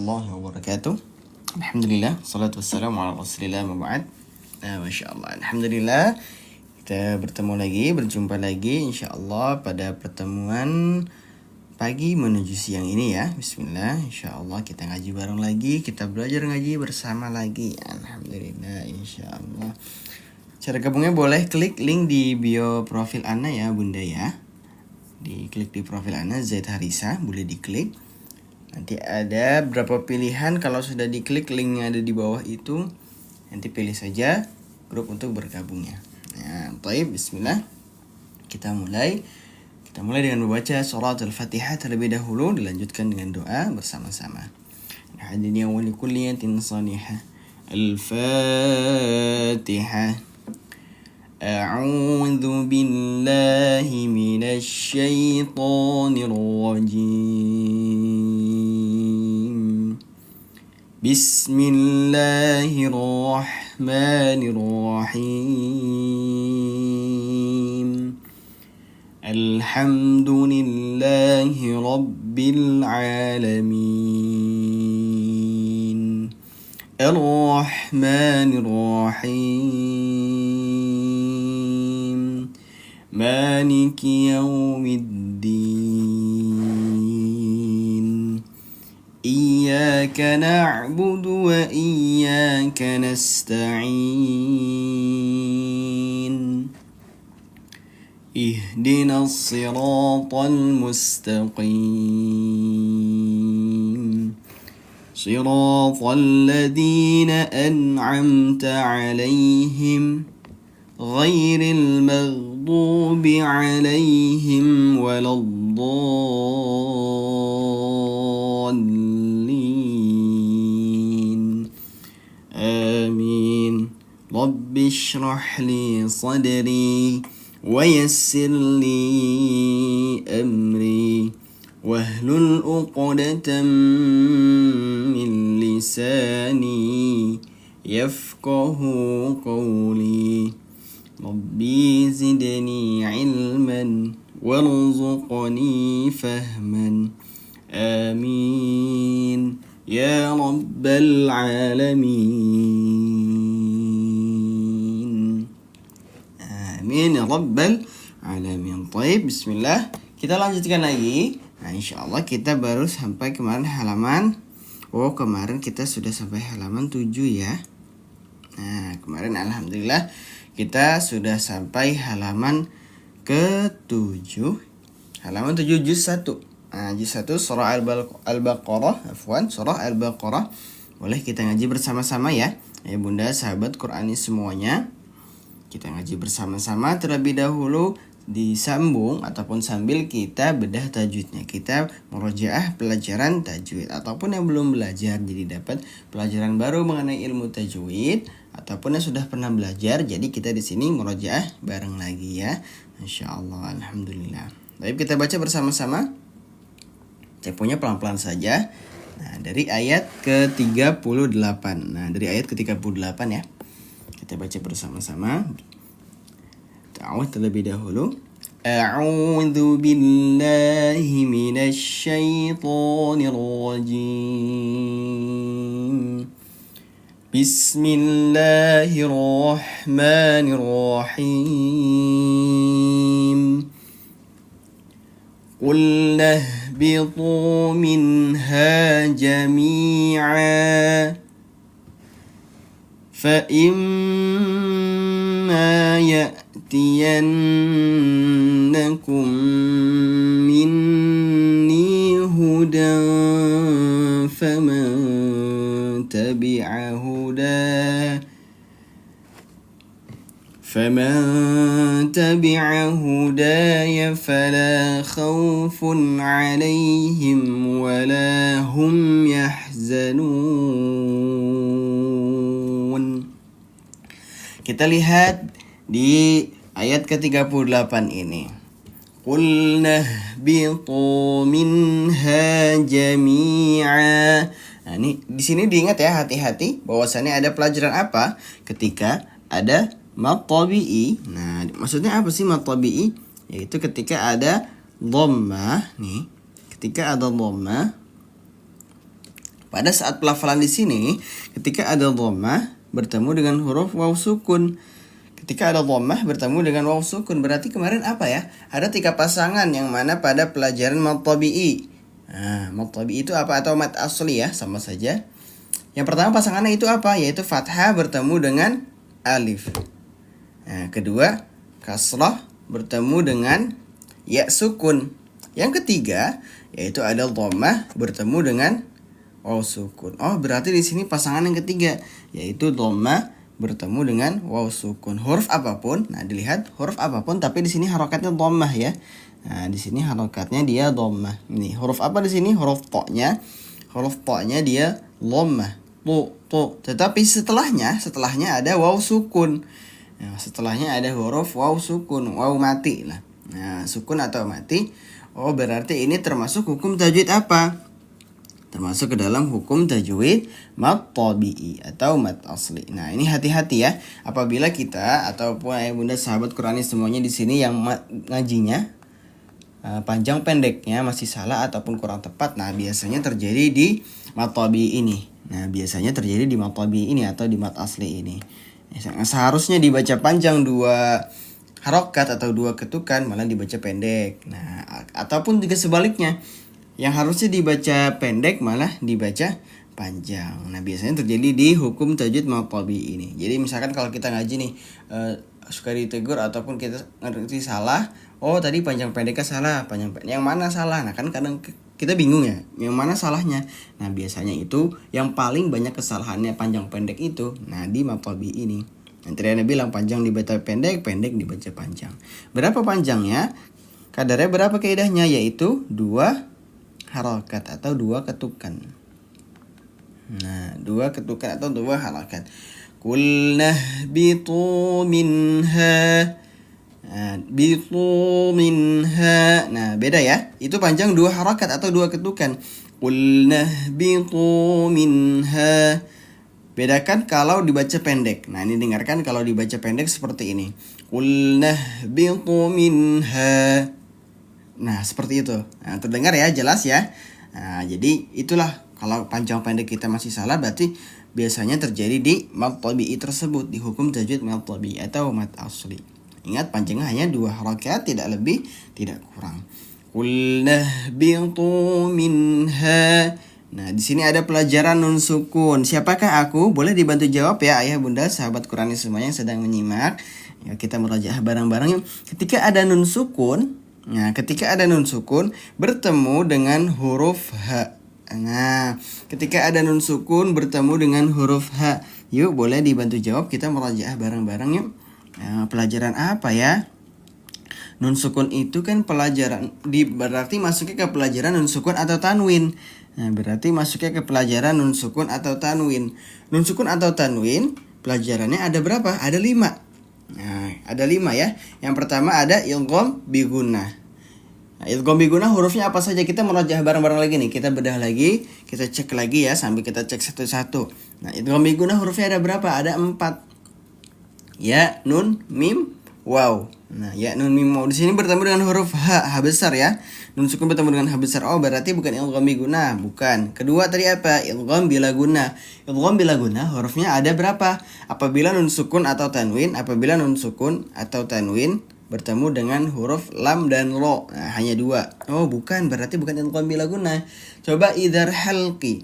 warahmatullahi wabarakatuh. Alhamdulillah, salatu wassalamu ala rasulillah maba'ad. Masya Allah, Alhamdulillah kita berjumpa lagi insya Allah pada pertemuan pagi menuju siang ini ya. Bismillah, insya Allah kita ngaji bareng lagi, kita belajar ngaji bersama lagi. Alhamdulillah, insya Allah. Cara gabungnya boleh klik link di bio profil Ana ya Bunda ya. Diklik di profil Ana, Zaid Harisa, boleh diklik. Nanti ada beberapa pilihan, kalau sudah diklik link yang ada di bawah itu, nanti pilih saja grup untuk bergabungnya. Nah, baik, bismillah. Kita mulai dengan membaca surat Al-Fatihah terlebih dahulu, dilanjutkan dengan doa bersama-sama. Hadiniya wa likulliyatin salihah. Al-Fatihah. A'udzu billahi minasy syaithanir rajim. Bismillahirrahmanirrahim. Alhamdulillahi rabbil alamin. Ar-Rahmanir Rahim. Maliki yaumiddin. Iyyaka na'budu wa iyyaka nasta'in. Ihdinas siratal mustaqim. Siratal ladzina an'amta 'alaihim ghairil maghdubi 'alaihim waladdallin. Amin. Rabbi shrah li sadri wa yassir li amri wahlul 'uqdatam min lisani yafqahu qawli. Rabbi zidni ilman warzuqni fahman. Amin ya rabbal alamin. Amin ya rabbal alamin. Baik, bismillah. Kita lanjutkan lagi. Nah, insya Allah kita baru sampai kemarin kemarin kita sudah sampai halaman 7 ya. Nah, kemarin alhamdulillah kita sudah sampai halaman ke-7. Halaman 7 juz 1. Nah, juz 1 surah Al-Baqarah, surah Al-Baqarah. Boleh kita ngaji bersama-sama ya. Ya Bunda, sahabat Qur'ani semuanya. Kita ngaji bersama-sama terlebih dahulu, disambung ataupun sambil kita bedah tajwidnya. Kita murojaah pelajaran tajwid, ataupun yang belum belajar jadi dapat pelajaran baru mengenai ilmu tajwid, ataupun yang sudah pernah belajar, jadi kita di sini murojaah bareng lagi ya. Insyaallah, alhamdulillah. Baik, kita baca bersama-sama. Temponya pelan-pelan saja. Nah, dari ayat ke-38. Nah, dari ayat ke-38 ya. Kita baca bersama-sama. Ta'awudz terlebih dahulu. A'udzu billahi minasy syaithanir rajim. Bismillahirrahmanirrahim. Qulna ihbitu minha jami'a fa imma ya'tiyannakum minni hudan faman tabi'a hudaya fala khawfun 'alaihim wala hum yahzanun. Kita lihat di ayat ke-38 ini. Qulna ihbitu minha jami'a. Nah, ini di sini diingat ya, hati-hati bahwasannya ada pelajaran apa ketika ada mad tabi'i. Nah, maksudnya apa sih mad tabi'i? Yaitu ketika ada dhammah nih. Ketika ada dhammah Pada saat pelafalan di sini, ketika ada dhammah bertemu dengan huruf waw sukun. Ketika ada dhammah bertemu dengan waw sukun, berarti kemarin apa ya? Ada 3 pasangan yang mana pada pelajaran mad tabi'i. Nah, mad tabi'i itu apa atau mad asli ya, sama saja. Yang pertama pasangannya itu apa? Yaitu fathah bertemu dengan alif. Nah, kedua kasrah bertemu dengan ya sukun. Yang ketiga yaitu ada dhammah bertemu dengan waw sukun. Oh, berarti di sini pasangan yang ketiga yaitu dhammah bertemu dengan waw sukun. Huruf apapun, nah dilihat huruf apapun tapi di sini harokatnya dhammah ya. Nah, di sini harokatnya dia dhammah. Ini huruf apa di sini? Huruf ta-nya. Huruf ta-nya dia dhammah. Tu. Tetapi setelahnya ada waw sukun. Nah, setelahnya ada huruf waw sukun, waw mati lah. Nah, sukun atau mati. Oh, berarti ini termasuk hukum tajwid apa? Termasuk ke dalam hukum tajwid mad tabi'i atau mad asli. Nah, ini hati-hati ya. Apabila kita ataupun ayah bunda sahabat Quranis semuanya di sini yang ngajinya panjang pendeknya masih salah ataupun kurang tepat, nah biasanya terjadi di mad tabi'i ini. Nah, biasanya terjadi di mad tabi'i ini atau di mad asli ini. Seharusnya dibaca panjang 2 harokat atau 2 ketukan malah dibaca pendek. Nah, ataupun juga sebaliknya. Yang harusnya dibaca pendek malah dibaca panjang. Nah, biasanya terjadi di hukum tajwid mad tabi'i ini. Jadi misalkan kalau kita ngaji nih suka ditegur ataupun kita ngerti salah, oh tadi panjang pendeknya salah, yang mana salah? Nah, kan kadang kita bingung ya, yang mana salahnya. Nah, biasanya itu yang paling banyak kesalahannya panjang pendek itu. Nah, di mad tabi'i ini. Nanti Anda bilang panjang dibaca pendek, pendek dibaca panjang. Berapa panjangnya? Kadarnya berapa kaidahnya? Yaitu 2 harokat atau 2 ketukan. Nah, 2 ketukan atau 2 harokat. Qulna bitu minha. Nah, bitu minha. Nah, beda ya. Itu panjang 2 harokat atau 2 ketukan. Qulna bitu minha. Bedakan kalau dibaca pendek. Nah, ini dengarkan kalau dibaca pendek seperti ini. Qulna bitu minha. Nah, seperti itu. Nah, terdengar ya, jelas ya. Nah, jadi itulah kalau panjang pendek kita masih salah berarti biasanya terjadi di mad tabi'i tersebut, di hukum tajwid mad tabi'i atau mad asli. Ingat panjangnya hanya 2 harokat, tidak lebih, tidak kurang. Qulna bitu minha. Nah, di sini ada pelajaran nun sukun. Siapakah aku? Boleh dibantu jawab ya ayah bunda sahabat Quranis semuanya yang sedang menyimak. Ya, kita merajaah bareng-bareng yuk. Ketika ada nun sukun, nah, ketika ada nun sukun bertemu dengan huruf H. Nah, ketika ada nun sukun bertemu dengan huruf H. Yuk, boleh dibantu jawab. Kita merajaah bareng-bareng yuk. Nah, pelajaran apa ya? Nun sukun itu kan pelajaran berarti masuknya ke pelajaran nun sukun atau tanwin. Nah, berarti masuknya ke pelajaran nun sukun atau tanwin. Nun sukun atau tanwin pelajarannya ada berapa? Ada 5. Nah, ada 5 ya. Yang pertama ada idgham bi gunnah. Nah, idgham bi gunnah hurufnya apa saja? Kita merajaah bareng-bareng lagi nih. Kita bedah lagi, kita cek lagi ya sambil kita cek satu-satu. Nah, idgham bi gunnah hurufnya ada berapa? Ada 4. Ya, nun, mim, waw. Nah, ya, nun, mim, waw di sini bertemu dengan huruf H besar ya. Nun sukun bertemu dengan H besar. Oh, berarti bukan idgham bi gunnah, bukan. Kedua tadi apa? Idgham bila gunnah. Idgham bila gunnah hurufnya ada berapa? Apabila nun sukun atau tanwin bertemu dengan huruf lam dan ro. Nah, hanya 2. Oh, bukan. Berarti bukan idgham bila gunnah. Coba idhar halqi.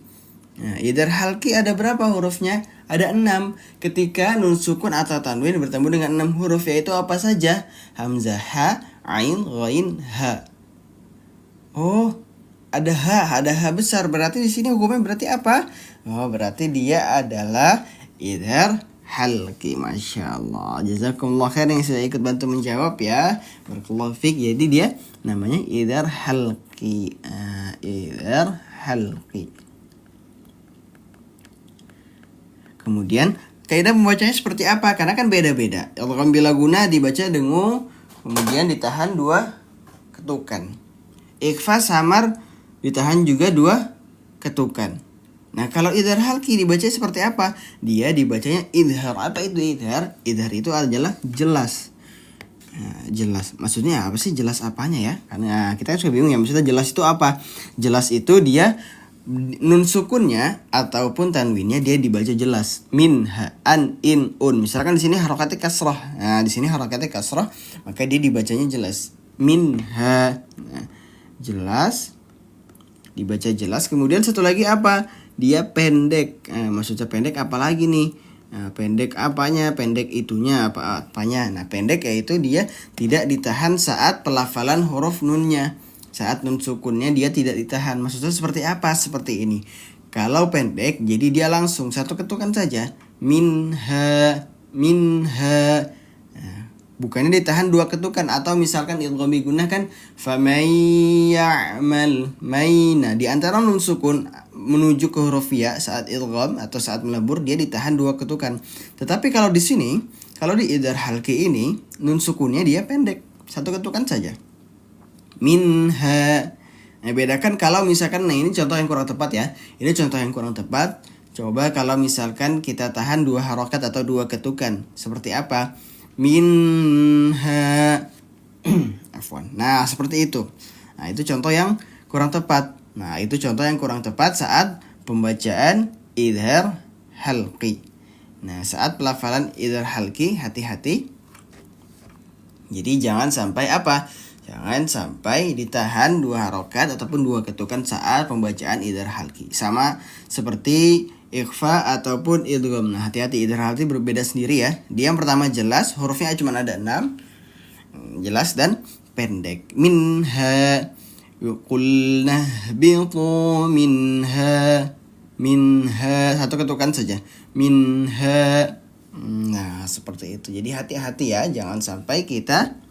Nah, idhar halqi ada berapa hurufnya? Ada 6. Ketika nun sukun atau tanwin bertemu dengan 6 huruf, yaitu apa saja? Hamzah, ha, ain, ghain, ha. Oh, ada H besar. Berarti di sini hukumnya berarti apa? Oh, berarti dia adalah idhar halqi. Masya Allah. Jazakumullah khair yang sudah ikut bantu menjawab ya. Barakallahu fiik. Jadi dia namanya idhar halqi. Idhar halqi. Kemudian kaidah membacanya seperti apa? Karena kan beda-beda. Idgham bila gunnah dibaca dengung, kemudian ditahan 2 ketukan. Ikhfa samar ditahan juga 2 ketukan. Nah, kalau idhar halqi dibaca seperti apa? Dia dibacanya idhar. Apa itu idhar? Idhar itu adalah jelas. Nah, jelas. Maksudnya apa sih jelas apanya ya? Karena kita suka bingung ya. Maksudnya jelas itu apa? Jelas itu dia nun sukunnya ataupun tanwinnya dia dibaca jelas. Minha, an, in, un. Misalkan di sini harokatnya kasrah. Nah, di sini harokatnya kasrah, maka dia dibacanya jelas. Minha. Nah, jelas. Dibaca jelas. Kemudian satu lagi apa? Dia pendek. Maksudnya pendek apa lagi nih? Nah, pendek apanya? Pendek itunya apanya? Nah, pendek yaitu dia tidak ditahan saat pelafalan huruf nunnya. Saat nun sukunnya dia tidak ditahan. Maksudnya seperti apa? Seperti ini. Kalau pendek jadi dia langsung satu ketukan saja. Minha, minha. Nah, bukannya ditahan dua ketukan. Atau misalkan idgham gunnah kan famay ya'mal may. Nah, di antara nun sukun menuju ke huruf ya saat idgham atau saat melebur dia ditahan dua ketukan. Tetapi kalau di sini, kalau di idgham halqi ini nun sukunnya dia pendek, satu ketukan saja. Minha. Nah, bedakan kalau misalkan, nah ini contoh yang kurang tepat ya. Ini contoh yang kurang tepat. Coba kalau misalkan kita tahan dua harokat atau dua ketukan, seperti apa? Minha. Afwan. Nah, seperti itu. Nah, itu contoh yang kurang tepat. Nah, itu contoh yang kurang tepat saat pembacaan idgham halqi. Nah, saat pelafalan idgham halqi hati-hati. Jadi jangan sampai apa? Jangan sampai ditahan dua harokat ataupun dua ketukan saat pembacaan idgham halqi. Sama seperti ikhfa ataupun idgham. Nah, hati-hati, idgham halqi berbeda sendiri ya. Dia yang pertama jelas, hurufnya cuma ada 6. Jelas dan pendek. Minha. Qulna bitu minha. Minha, satu ketukan saja. Minha. Nah, seperti itu. Jadi hati-hati ya, jangan sampai kita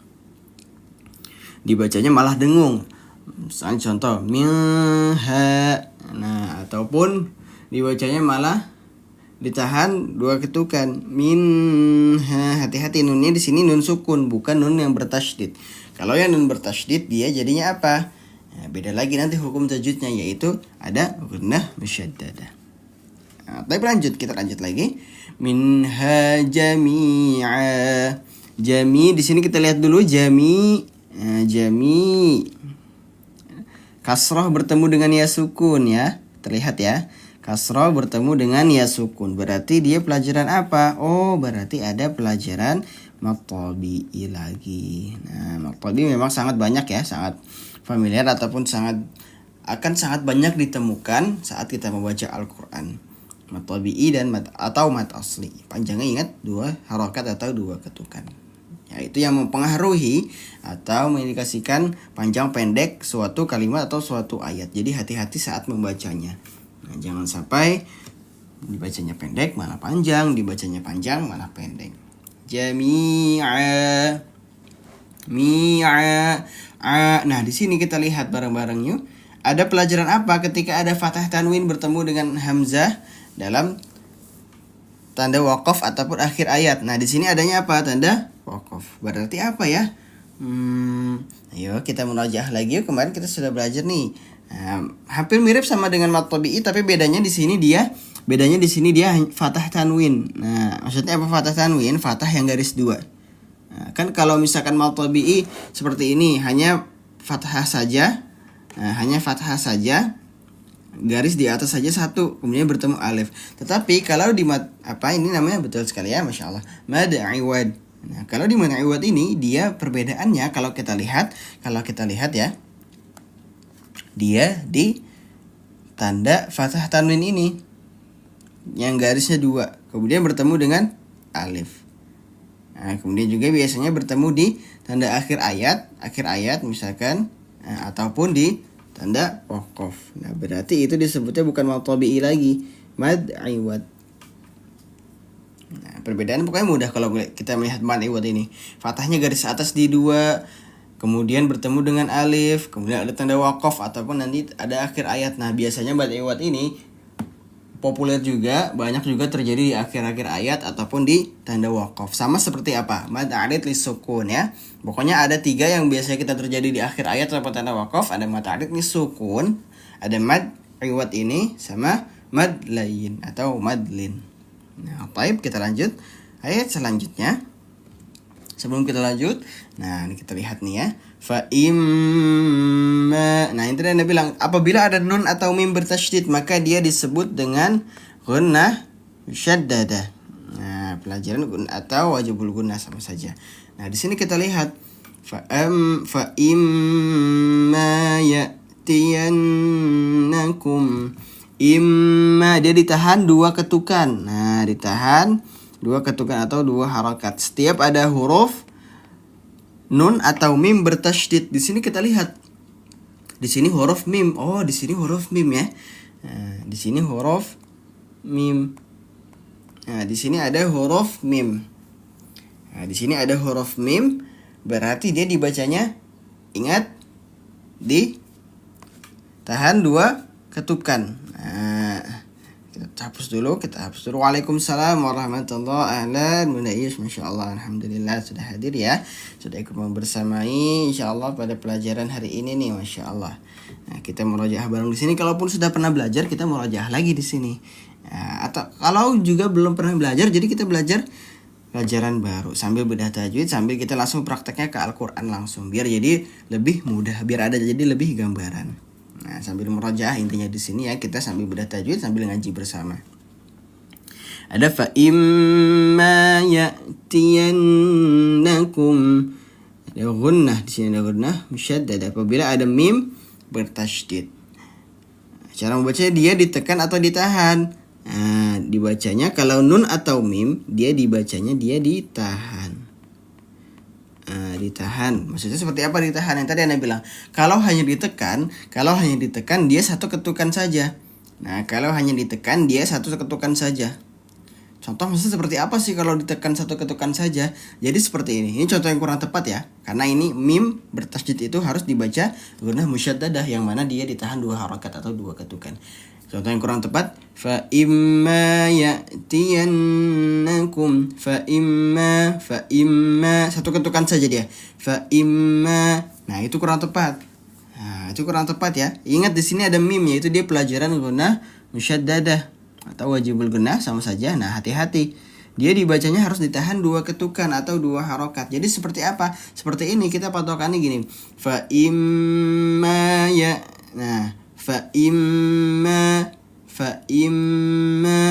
dibacanya malah dengung. Misalnya contoh minha. Nah, ataupun dibacanya malah ditahan dua ketukan. Minha. Hati-hati, nunnya di sini nun sukun, bukan nun yang bertasydid. Kalau yang nun bertasydid dia jadinya apa? Nah, beda lagi nanti hukum tajwidnya, yaitu ada gunnah musyaddadah. Nah, tapi kita lanjut lagi. Minha jami'a. Jami di sini kita lihat dulu jami. Jami kasrah bertemu dengan ya sukun ya. Terlihat ya. Kasrah bertemu dengan ya sukun. Berarti dia pelajaran apa? Oh, berarti ada pelajaran maqtabi'i lagi. Nah, maqtabi memang sangat banyak ya, sangat familiar ataupun akan sangat banyak ditemukan saat kita membaca Al-Qur'an. Maqtabi'i dan atau mat asli. Panjangnya ingat dua harokat atau dua ketukan. Yaitu yang mempengaruhi atau mengindikasikan panjang pendek suatu kalimat atau suatu ayat. Jadi hati-hati saat membacanya. Nah, jangan sampai dibacanya pendek malah panjang, dibacanya panjang malah pendek. Jami'a. Mi'a. Nah, di sini kita lihat bareng-bareng yuk. Ada pelajaran apa ketika ada fathah tanwin bertemu dengan hamzah dalam tanda waqaf ataupun akhir ayat. Nah, di sini adanya apa? Tanda waqaf. Berarti apa ya? Ayo kita murojaah lagi yuk. Kemarin kita sudah belajar nih. Hampir mirip sama dengan mat tabi'i, tapi bedanya di sini dia fathah tanwin. Nah, maksudnya apa fathah tanwin? Fathah yang garis 2. Nah, kan kalau misalkan mat tabi'i seperti ini hanya fathah saja. Nah, hanya fathah saja. Garis di atas saja satu, kemudian bertemu alif. Tetapi kalau di ini namanya betul sekali ya, masya Allah, mad iwad. Nah, kalau di mad iwad ini dia perbedaannya kalau kita lihat ya, dia di tanda fathah tanwin ini yang garisnya 2, kemudian bertemu dengan alif. Nah, kemudian juga biasanya bertemu di tanda akhir ayat misalkan, ataupun di tanda waqaf. Nah, berarti itu disebutnya bukan mad tabi'i lagi, mad iwad. Nah, perbedaan pokoknya mudah kalau kita melihat mad iwad ini. Fathahnya garis atas di 2, kemudian bertemu dengan alif, kemudian ada tanda waqaf ataupun nanti ada akhir ayat. Nah, biasanya mad iwad ini populer juga, banyak juga terjadi di akhir-akhir ayat ataupun di tanda waqaf. Sama seperti apa? Mad arid lisukun ya. Pokoknya ada 3 yang biasanya kita terjadi di akhir ayat ataupun tanda waqaf. Ada mad arid lisukun, ada mad iwad ini, sama mad lain atau mad lin. Nah, baik, kita lanjut ayat selanjutnya. Sebelum kita lanjut, nah ini kita lihat nih ya. Fa imma. Nah, ini tadi Anda bilang apabila ada nun atau mim bertasydid maka dia disebut dengan gunnah musyaddadah. Nah, pelajaran gunnah atau wajibul gunnah sama saja. Nah, di sini kita lihat fa imma ya'tiyannakum. Imma dia ditahan dua ketukan. Nah, ditahan dua ketukan atau dua harakat. Setiap ada huruf nun atau mim bertasydid. Di sini kita lihat. Di sini huruf mim. Oh, di sini huruf mim ya. Nah, di sini huruf mim. Nah, di sini ada huruf mim. Nah, di sini ada huruf mim, berarti dia dibacanya, ingat, ditahan dua ketukan. Nah, kita hapus dulu. Waalaikumsalam warahmatullahi wabarakatuh. Bunda Ius, Masya Allah, Alhamdulillah sudah hadir ya. Sudah ikut membersamai Insya Allah pada pelajaran hari ini nih, Masya Allah. Nah, kita murojaah bareng di sini. Kalaupun sudah pernah belajar, kita murojaah lagi di sini. Nah, atau kalau juga belum pernah belajar, jadi kita belajar pelajaran baru sambil bedah tajwid, sambil kita langsung prakteknya ke Al-Quran langsung, biar jadi lebih mudah, biar ada jadi lebih gambaran. Nah, sambil murojaah intinya di sini ya, kita sambil bedah tajwid sambil ngaji bersama. Ada fa imma ya'tiyannakum. Ada gunnah di sini, ada gunnah musyaddadah apabila ada mim bertasydid. Cara membacanya dia ditekan atau ditahan. Nah, dibacanya kalau nun atau mim dia dibacanya dia ditahan. Ditahan. Maksudnya seperti apa ditahan? Yang tadi Anda bilang, kalau hanya ditekan dia satu ketukan saja. Nah, kalau hanya ditekan dia satu ketukan saja. Contoh maksudnya seperti apa sih kalau ditekan satu ketukan saja? Jadi seperti ini. Ini contoh yang kurang tepat ya. Karena ini mim bertasydid itu harus dibaca gunnah musyaddadah, yang mana dia ditahan dua harakat atau dua ketukan. Contoh yang kurang tepat, fa imma ya'tiyannakum. Fa imma satu ketukan saja dia. Fa imma. Nah, itu kurang tepat. Nah, itu kurang tepat ya. Ingat di sini ada mim, yaitu dia pelajaran gunnah musyaddadah atau wajibul gunnah sama saja. Nah, hati-hati. Dia dibacanya harus ditahan dua ketukan atau dua harokat. Jadi seperti apa? Seperti ini kita patokannya gini. Fa imma ya. Nah, fa imma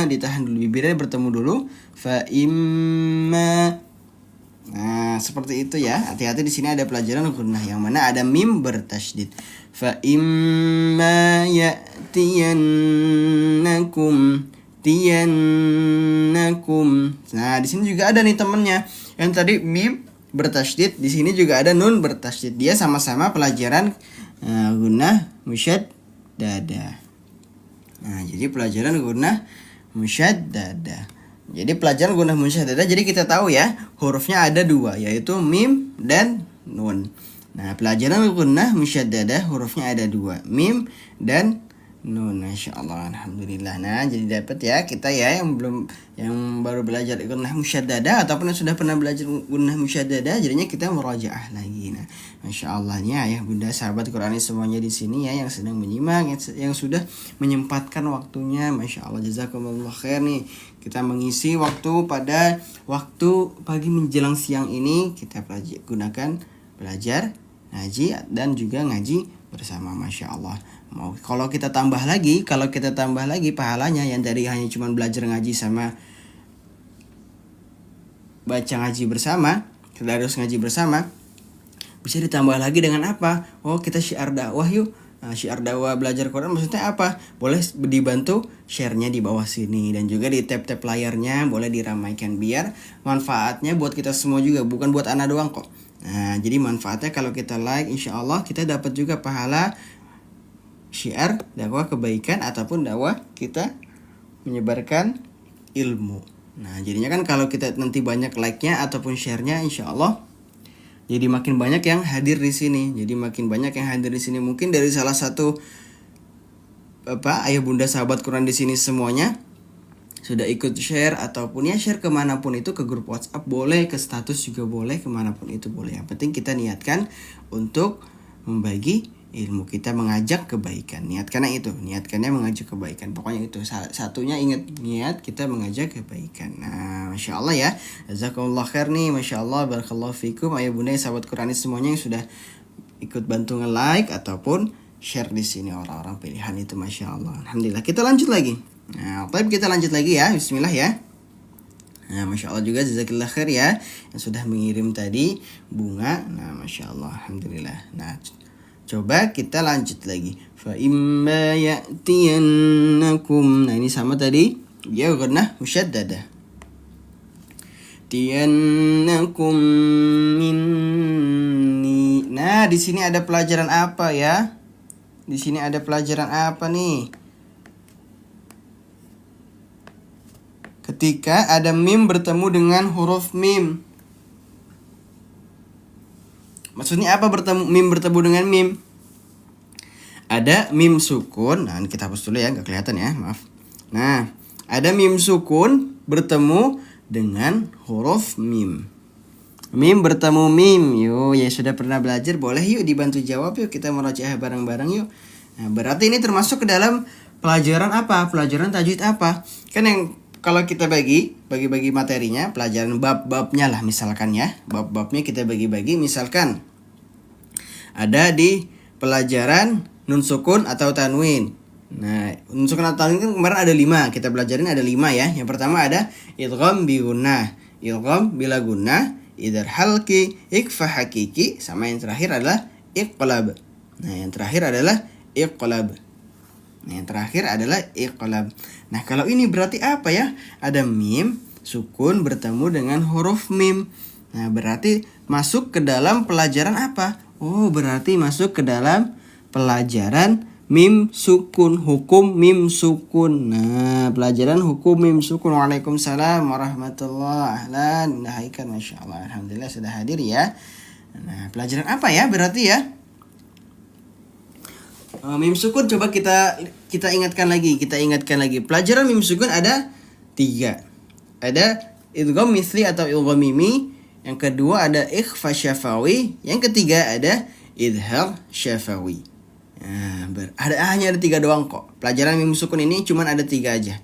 ditahan dulu, bibirnya bertemu dulu. Fa imma. Nah, seperti itu ya. Hati-hati di sini ada pelajaran gunnah yang mana ada mim bertasydid. Fa imma ya'tiyannakum. Nah, di sini juga ada nih temennya. Yang tadi mim bertasydid, di sini juga ada nun bertasydid. Dia sama-sama pelajaran gunnah musyaddadah. Nah, jadi pelajaran gunnah musyaddadah. Jadi pelajaran gunnah musyaddadah, jadi kita tahu ya, hurufnya ada dua, yaitu mim dan nun. Nah, pelajaran gunnah musyaddadah hurufnya ada dua, mim dan nun. Masya Allah, Alhamdulillah. Nah, jadi dapat ya kita ya yang baru belajar gunnah musyaddadah ataupun yang sudah pernah belajar gunnah musyaddadah, jadinya kita murajaah lagi. Nah, Masya Allah ya, ayah bunda sahabat Qurani semuanya di sini ya, yang sedang menyimak, yang sudah menyempatkan waktunya, Masya Allah, jazakumullah khair nih. Kita mengisi waktu pada waktu pagi menjelang siang ini, kita gunakan belajar, ngaji dan juga ngaji bersama, Masya Allah. Kalau kita tambah lagi pahalanya yang dari hanya cuma belajar ngaji sama baca ngaji bersama, kita harus ngaji bersama, bisa ditambah lagi dengan apa? Oh, kita syiar dakwah yuk. Nah, syiar dakwah belajar Quran maksudnya apa? Boleh dibantu share-nya di bawah sini, dan juga di tap-tap layarnya boleh diramaikan biar manfaatnya buat kita semua juga, bukan buat anak doang kok. Nah, jadi manfaatnya kalau kita like, insya Allah kita dapat juga pahala syiar dakwah kebaikan ataupun dakwah kita menyebarkan ilmu. Nah, jadinya kan kalau kita nanti banyak like-nya ataupun share-nya, insya Allah jadi makin banyak yang hadir di sini. Mungkin dari salah satu ayah bunda sahabat Quran di sini semuanya sudah ikut share, ataupun ya share kemanapun itu, ke grup WhatsApp boleh, ke status juga boleh, kemanapun itu boleh. Yang penting kita niatkan untuk membagi ilmu, kita mengajak kebaikan. Niatkannya itu, niatkannya mengajak kebaikan. Pokoknya itu satunya, ingat, niat kita mengajak kebaikan. Nah, Masya Allah ya, jazakumullah khair nih, Masya Allah, barakallahu fikum ayah bunda sahabat Quranis semuanya yang sudah ikut bantu nge-like ataupun share di sini, orang-orang pilihan itu, Masya Allah. Alhamdulillah. Kita lanjut lagi. Nah, kita lanjut lagi ya. Bismillah ya. Nah, Masya Allah juga jazakillah khair ya yang sudah mengirim tadi bunga. Nah, Masya Allah, alhamdulillah. Nah, coba kita lanjut lagi. Fa imma ya'tiyannakum. Nah, ini sama tadi. Ya gunnah musyaddadah. Tiyannakum minni. Nah, di sini ada pelajaran apa ya? Di sini ada pelajaran apa nih? Ketika ada mim bertemu dengan huruf mim. Maksudnya apa mim bertemu dengan mim? Ada mim sukun. Nah, ini kita hapus dulu ya, nggak kelihatan ya, maaf. Nah, ada mim sukun bertemu dengan huruf mim. Mim bertemu mim. Yuk, ya sudah pernah belajar, boleh yuk dibantu jawab yuk, kita merajaah bareng-bareng yuk. Nah, berarti ini termasuk ke dalam pelajaran apa? Pelajaran tajwid apa? Kan yang kalau kita bagi materinya, pelajaran bab-babnya lah misalkan ya. Bab-babnya kita bagi-bagi, misalkan ada di pelajaran nun sukun atau tanwin. Nah, nun sukun atau tanwin kan kemarin ada 5, kita pelajarin ada 5 ya. Yang pertama ada idgham bi gunnah, idgham bila gunnah, idhar halqi, ikhfa hakiki, sama yang terakhir adalah iqlab. Nah, yang terakhir adalah iqlab. Nah, kalau ini berarti apa ya? Ada mim sukun bertemu dengan huruf mim. Nah, berarti masuk ke dalam pelajaran apa? Oh, berarti masuk ke dalam pelajaran mim sukun, hukum mim sukun. Nah, pelajaran hukum mim sukun. Waalaikumsalam warahmatullahi wabarakatuh. Nahaikan, Masya Allah, alhamdulillah sudah hadir ya. Nah, pelajaran apa ya berarti ya? Mim sukun coba kita ingatkan lagi. Pelajaran mim sukun ada 3. Ada idgham misli atau idgham mimi. Yang kedua ada ikhfa syafawi. Yang ketiga ada idhar syafawi. Nah, hanya ada 3 doang kok. Pelajaran mim sukun ini cuma ada 3 aja.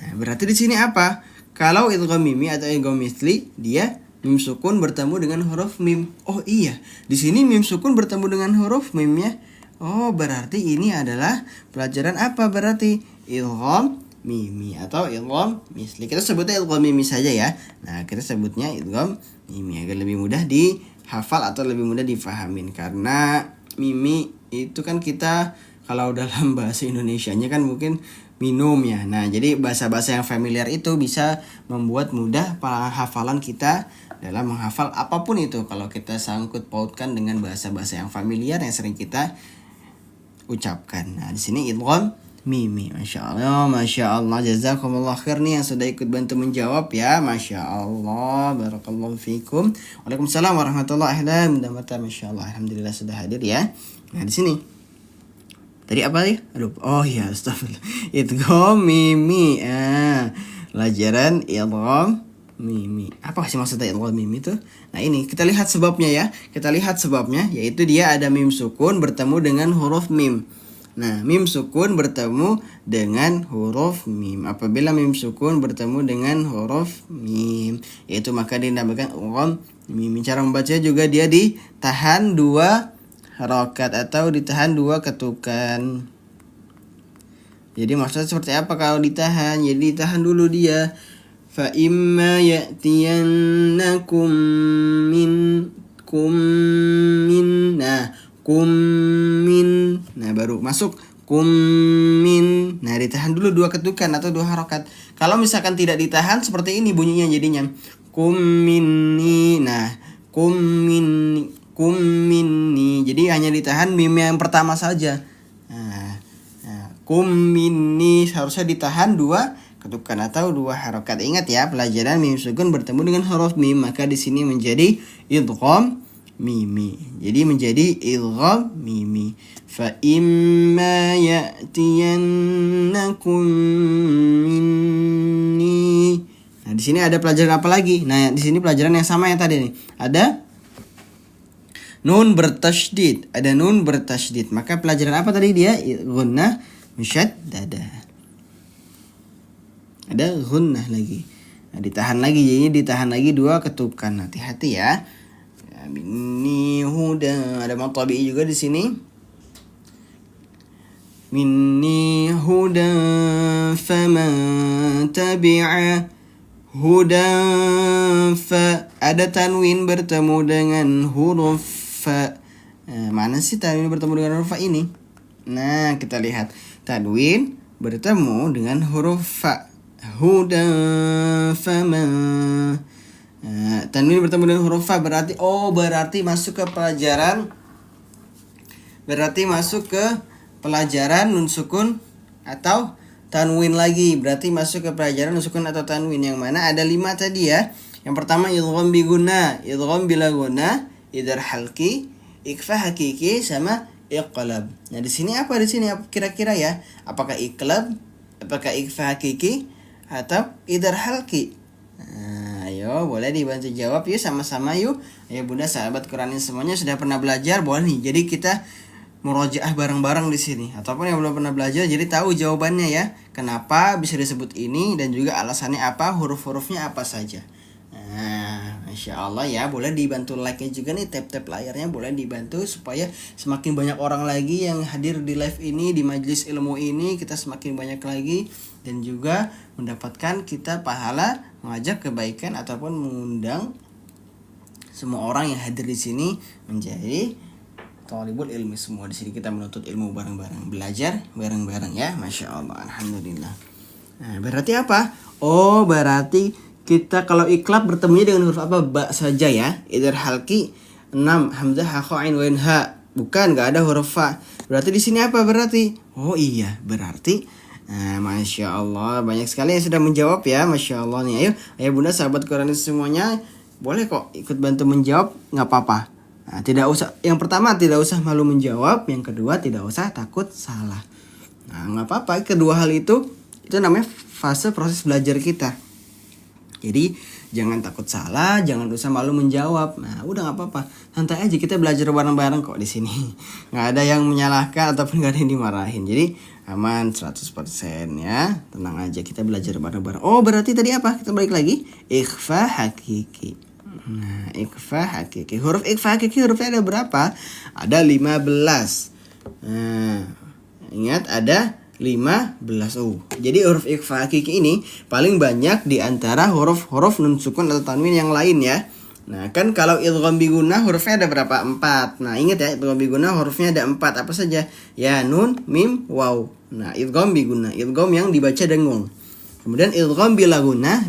Nah, berarti di sini apa? Kalau idgham mimi atau idgham misli, dia mim sukun bertemu dengan huruf mim. Oh iya, di sini mim sukun bertemu dengan huruf mim ya. Oh, berarti ini adalah pelajaran apa berarti? Idgham mimi atau idgham misli. Kita sebutnya idgham mimi saja ya. Nah, kita sebutnya idgham mimi agar lebih mudah dihafal atau lebih mudah difahamin. Karena mimi itu kan kita kalau dalam bahasa Indonesianya kan mungkin minum ya. Nah, jadi bahasa-bahasa yang familiar itu bisa membuat mudah hafalan kita dalam menghafal apapun itu. Kalau kita sangkut pautkan dengan bahasa-bahasa yang familiar yang sering kita ucapkan. Nah, di sini idgham mimi. Masya Allah, Masya Allah, jazakumullah khair nih yang sudah ikut bantu menjawab ya. Masya Allah, barakallahu fikum. Waalaikumsalam warahmatullahi wabarakatuh. Masya Allah, alhamdulillah sudah hadir ya. Nah, di sini tadi apa ya? Aduh, oh ya, astagfirullah. Idgham mimi. Pelajaran idgham mimi. Apa sih maksudnya idgham mimi itu? Nah, ini kita lihat sebabnya ya. Yaitu dia ada mim sukun bertemu dengan huruf mim. Nah, mim sukun bertemu dengan huruf mim. Apabila mim sukun bertemu dengan huruf mim, yaitu maka dinamakan idgham mimi. Cara membacanya juga dia ditahan 2 harokat atau ditahan 2 ketukan. Jadi maksudnya seperti apa kalau ditahan? Jadi ditahan dulu dia. Fa imma ya'tiyannakum minkum min. Nah, kum min. Nah, baru masuk kum min. Nah, ditahan dulu 2 ketukan atau 2 harokat. Kalau misalkan tidak ditahan seperti ini bunyinya jadinya kum minni. Nah, kum minni. Jadi hanya ditahan mim yang pertama saja. Nah, kum minni harusnya ditahan 2 ketukan atau 2 harokat. Ingat ya, pelajaran mim sukun bertemu dengan huruf mim, maka di sini menjadi idgham mimi. Jadi menjadi idgham mimi. Fa imma ya'tiyannakum minni. Nah, di sini ada pelajaran apa lagi? Nah, di sini pelajaran yang sama yang tadi nih. Ada nun bertasydid, ada nun bertasydid. Maka pelajaran apa tadi dia? Gunnah musyaddadah. Ada gunnah lagi. Nah, ditahan lagi, jadinya ditahan lagi 2 ketukan. Hati-hati ya. Minni huda, ada mad tabi'i juga di sini. Minni huda faman tabi'a huda fa, ada tanwin bertemu dengan huruf fa. Mana sih tanwin bertemu dengan huruf fa ini? Nah, kita lihat tanwin bertemu dengan huruf fa. Huda faman. Tanwin bertemu dengan huruf fa berarti berarti masuk ke pelajaran, nun sukun atau tanwin lagi. Berarti masuk ke pelajaran nun sukun atau tanwin, yang mana ada 5 tadi ya. Yang pertama idgham bi gunnah, idgham bila gunnah, idhar halqi, ikhfa hakiki, sama iqlab. Nah, di sini apa kira-kira ya? Apakah iqlab, apakah ikhfa hakiki, atau idhar halqi? Nah, ayo boleh dibantu jawab yuk sama-sama yuk. Ayo Bunda, sahabat Quranin semuanya sudah pernah belajar, boleh nih. Jadi kita murojaah bareng-barang di sini, ataupun yang belum pernah belajar jadi tahu jawabannya ya. Kenapa bisa disebut ini dan juga alasannya apa, huruf-hurufnya apa saja. Nah, Masya Allah ya, boleh dibantu like-nya juga nih, tap-tap layarnya boleh dibantu supaya semakin banyak orang lagi yang hadir di live ini, di majelis ilmu ini, kita semakin banyak lagi dan juga mendapatkan kita pahala mengajak kebaikan ataupun mengundang semua orang yang hadir di sini menjadi thalibul ilmi semua. Di sini kita menuntut ilmu bareng-bareng, belajar bareng-bareng ya. Masya Allah, alhamdulillah. Nah, berarti apa? Berarti kita kalau iklab bertemunya dengan huruf apa? Ba saja ya. Idhar halqi 6 hamzah ha kha ain wain ha. Bukan, enggak ada huruf fa. Berarti di sini apa berarti? Iya, berarti Masya Allah, banyak sekali yang sudah menjawab ya. Masya Allah nih. Ayo Bunda, sahabat Quranin semuanya, boleh kok ikut bantu menjawab, nggak apa-apa. Nah, tidak usah. Yang pertama tidak usah malu menjawab, yang kedua tidak usah takut salah. Nah, nggak apa-apa. Kedua hal itu namanya fase proses belajar kita. Jadi jangan takut salah, jangan usah malu menjawab. Nah, udah nggak apa-apa. Santai aja, kita belajar bareng-bareng kok di sini. Nggak ada yang menyalahkan ataupun nggak ada yang dimarahin. Jadi aman 100% ya. Tenang aja, kita belajar bareng-bareng. Berarti tadi apa? Kita balik lagi. Ikhfa hakiki. Nah, ikhfa hakiki. Huruf ikhfa hakiki hurufnya ada berapa? Ada 15. Nah, ingat ada 15. Jadi huruf ikhfa hakiki ini paling banyak di antara huruf-huruf nun sukun atau tanwin yang lain ya. Nah, kan kalau idgham bi gunnah hurufnya ada berapa? 4. Nah, ingat ya, idgham bi gunnah hurufnya ada 4. Apa saja? Ya, nun, mim, waw. Nah, idgham bi gunnah, idgham yang dibaca dengung. Kemudian idgham bila gunnah,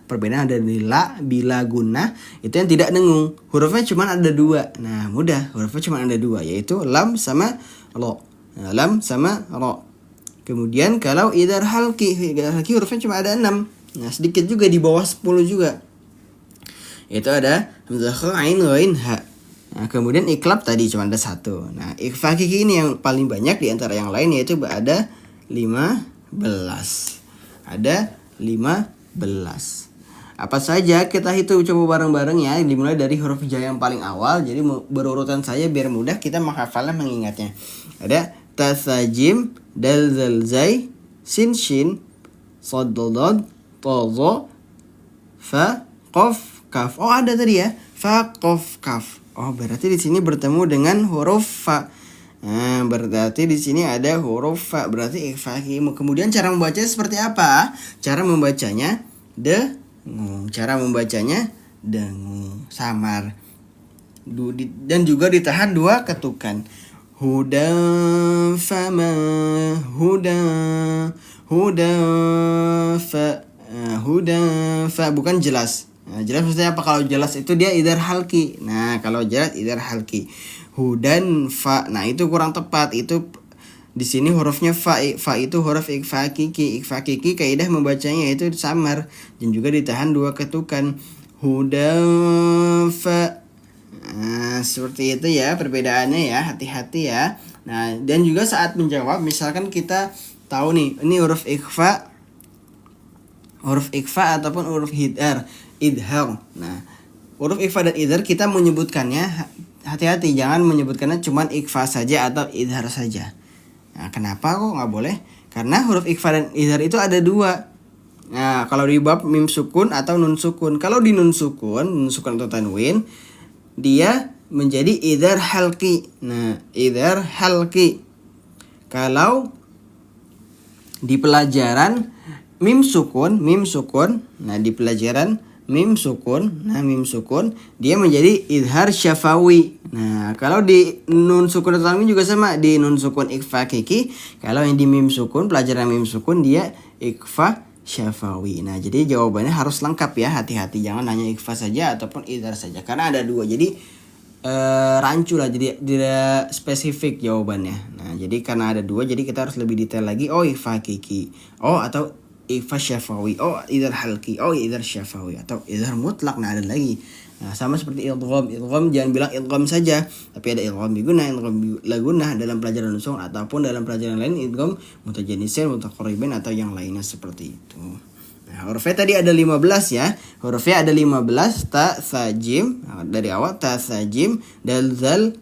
perbedaan ada di la, bila gunnah itu yang tidak dengung. Hurufnya cuma ada 2. Nah, mudah, hurufnya cuma ada 2, yaitu lam sama ro. Nah, lam sama ro. Kemudian kalau idhar halqi hurufnya cuma ada 6. Nah, sedikit juga di bawah 10 juga. Itu ada hamzah kha ain wain ha. Nah, kemudian iklab tadi cuma ada 1. Nah, ikhfa hakiki ini yang paling banyak di antara yang lain, yaitu ada 15. Ada 15. Apa saja kita hitung coba bareng-bareng ya. Dimulai dari huruf hijai yang paling awal. Jadi berurutan saja biar mudah kita menghafalnya, mengingatnya. Ada tasajim, dal zal zai, sin shin, sad dad, ta za, fa qaf kaf. Ada tadi ya. Fa qaf kaf. Berarti di sini bertemu dengan huruf fa. Nah, berarti di sini ada huruf fa, berarti ikhfa hakiki. Kemudian cara membacanya seperti apa? Cara membacanya dengung. Samar. Dan juga ditahan 2 ketukan. Huda fama huda fa bukan jelas. Nah, jelas maksudnya apa? Kalau jelas itu dia idhar halqi. Nah, kalau jelas idhar halqi. Hudan fa. Nah, itu kurang tepat. Itu di sini hurufnya fa. Fa itu huruf ikhfa hakiki. Ikhfa hakiki kaidah membacanya yaitu samar dan juga ditahan 2 ketukan. Hudan fa. Nah, seperti itu ya perbedaannya ya. Hati-hati ya. Nah, dan juga saat menjawab, misalkan kita tahu nih, ini huruf ikhfa ataupun huruf idhar. Nah, huruf ikhfa dan idhar kita menyebutkannya hati-hati, jangan menyebutkannya cuman ikhfa saja atau idhar saja. Nah, kenapa kok nggak boleh? Karena huruf ikhfa dan idhar itu ada dua. Nah, kalau di bab mim sukun atau nun sukun. Kalau di nun sukun atau tanwin, dia menjadi idhar halqi. Nah, idhar halqi. Kalau di pelajaran mim sukun, nah di pelajaran mim sukun dia menjadi idhar syafawi. Nah, kalau di nun sukun atau tanwin juga sama, di nun sukun ikhfa hakiki. Kalau yang di mim sukun, pelajaran mim sukun dia ikhfa syafawi. Nah, jadi jawabannya harus lengkap ya, hati-hati jangan hanya ikhfa saja ataupun idhar saja karena ada dua. Jadi rancu lah, jadi tidak spesifik jawabannya. Nah, jadi karena ada dua, jadi kita harus lebih detail lagi. Oh, ikhfa hakiki. Oh, atau ikhfa syafawi. Oh, idhar halqi. Oh, idhar syafawi atau idhar mutlak. Nah, ada lagi. Nah, sama seperti idgham. Idgham jangan bilang idgham saja, tapi ada idgham bigunnah, idgham lagunnah dalam pelajaran usul ataupun dalam pelajaran lain idgham mutajanisin, mutaqarribin atau yang lainnya seperti itu. Nah, hurufnya tadi ada 15 ya. Hurufnya ada 15, ta, sa, jim. Nah, dari awal ta, sa, jim, dal, zal,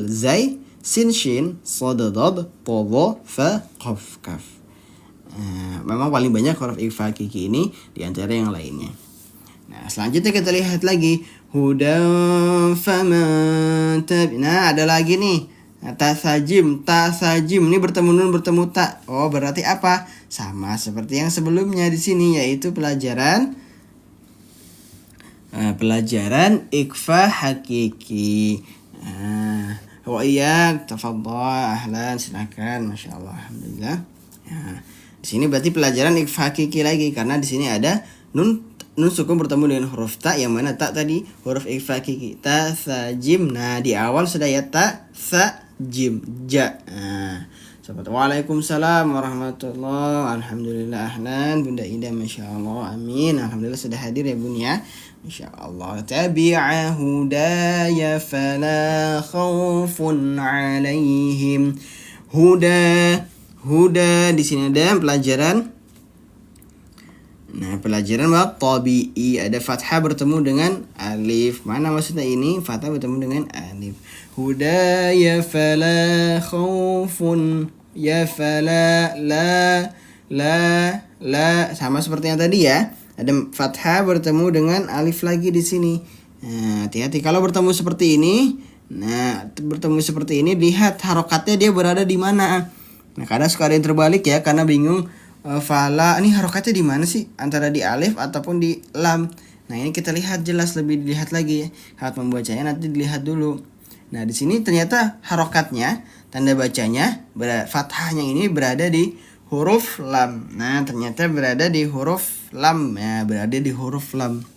zai, sin, shin, sad, dad, ta, dha, fa, qaf, kaf. Memang paling banyak huruf ikhfa hakiki ini di antara yang lainnya. Nah, selanjutnya kita lihat lagi hudan faman tabi. Nah, ada lagi nih. Nah, tasajim ini bertemu nun bertemu ta. Oh, berarti apa? Sama seperti yang sebelumnya di sini, yaitu pelajaran ikhfa hakiki. Wa iyyak, tafadhal, ahlan, silakan. Masyaallah, alhamdulillah. Nah, di sini berarti pelajaran ikhfa hakiki lagi karena di sini ada nun sukun bertemu dengan huruf ta, yang mana ta tadi huruf ikhfa hakiki. Ta, sa, jim. Nah, di awal sudah ya ta, sa, jim, ja. Nah, Waalaikumsalam warahmatullahi. Alhamdulillah, ahlan Bunda Ida, masyaallah, amin. Alhamdulillah sudah hadir ya Bun ya, masyaallah. Tabi'a hudaya fala khaufun alaihim. Huda di sini ada pelajaran. Nah, pelajaran bab tabi'i, ada fathah bertemu dengan alif. Mana maksudnya ini? Fathah bertemu dengan alif. Hudaya fala khaufun, ya fala, la sama seperti yang tadi ya. Ada fathah bertemu dengan alif lagi di sini. Nah, hati-hati kalau bertemu seperti ini. Nah, bertemu seperti ini, lihat harokatnya dia berada di mana. Nah, kadang suka ada yang terbalik ya, karena bingung. Fala ini harokatnya di mana sih, antara di alif ataupun di lam. Nah, ini kita lihat jelas, lebih dilihat lagi ya. Saat membacanya nanti dilihat dulu. Nah, di sini ternyata harokatnya, tanda bacanya, fathahnya ini berada di huruf lam. Nah, ternyata berada di huruf lam. Ya, berada di huruf lam.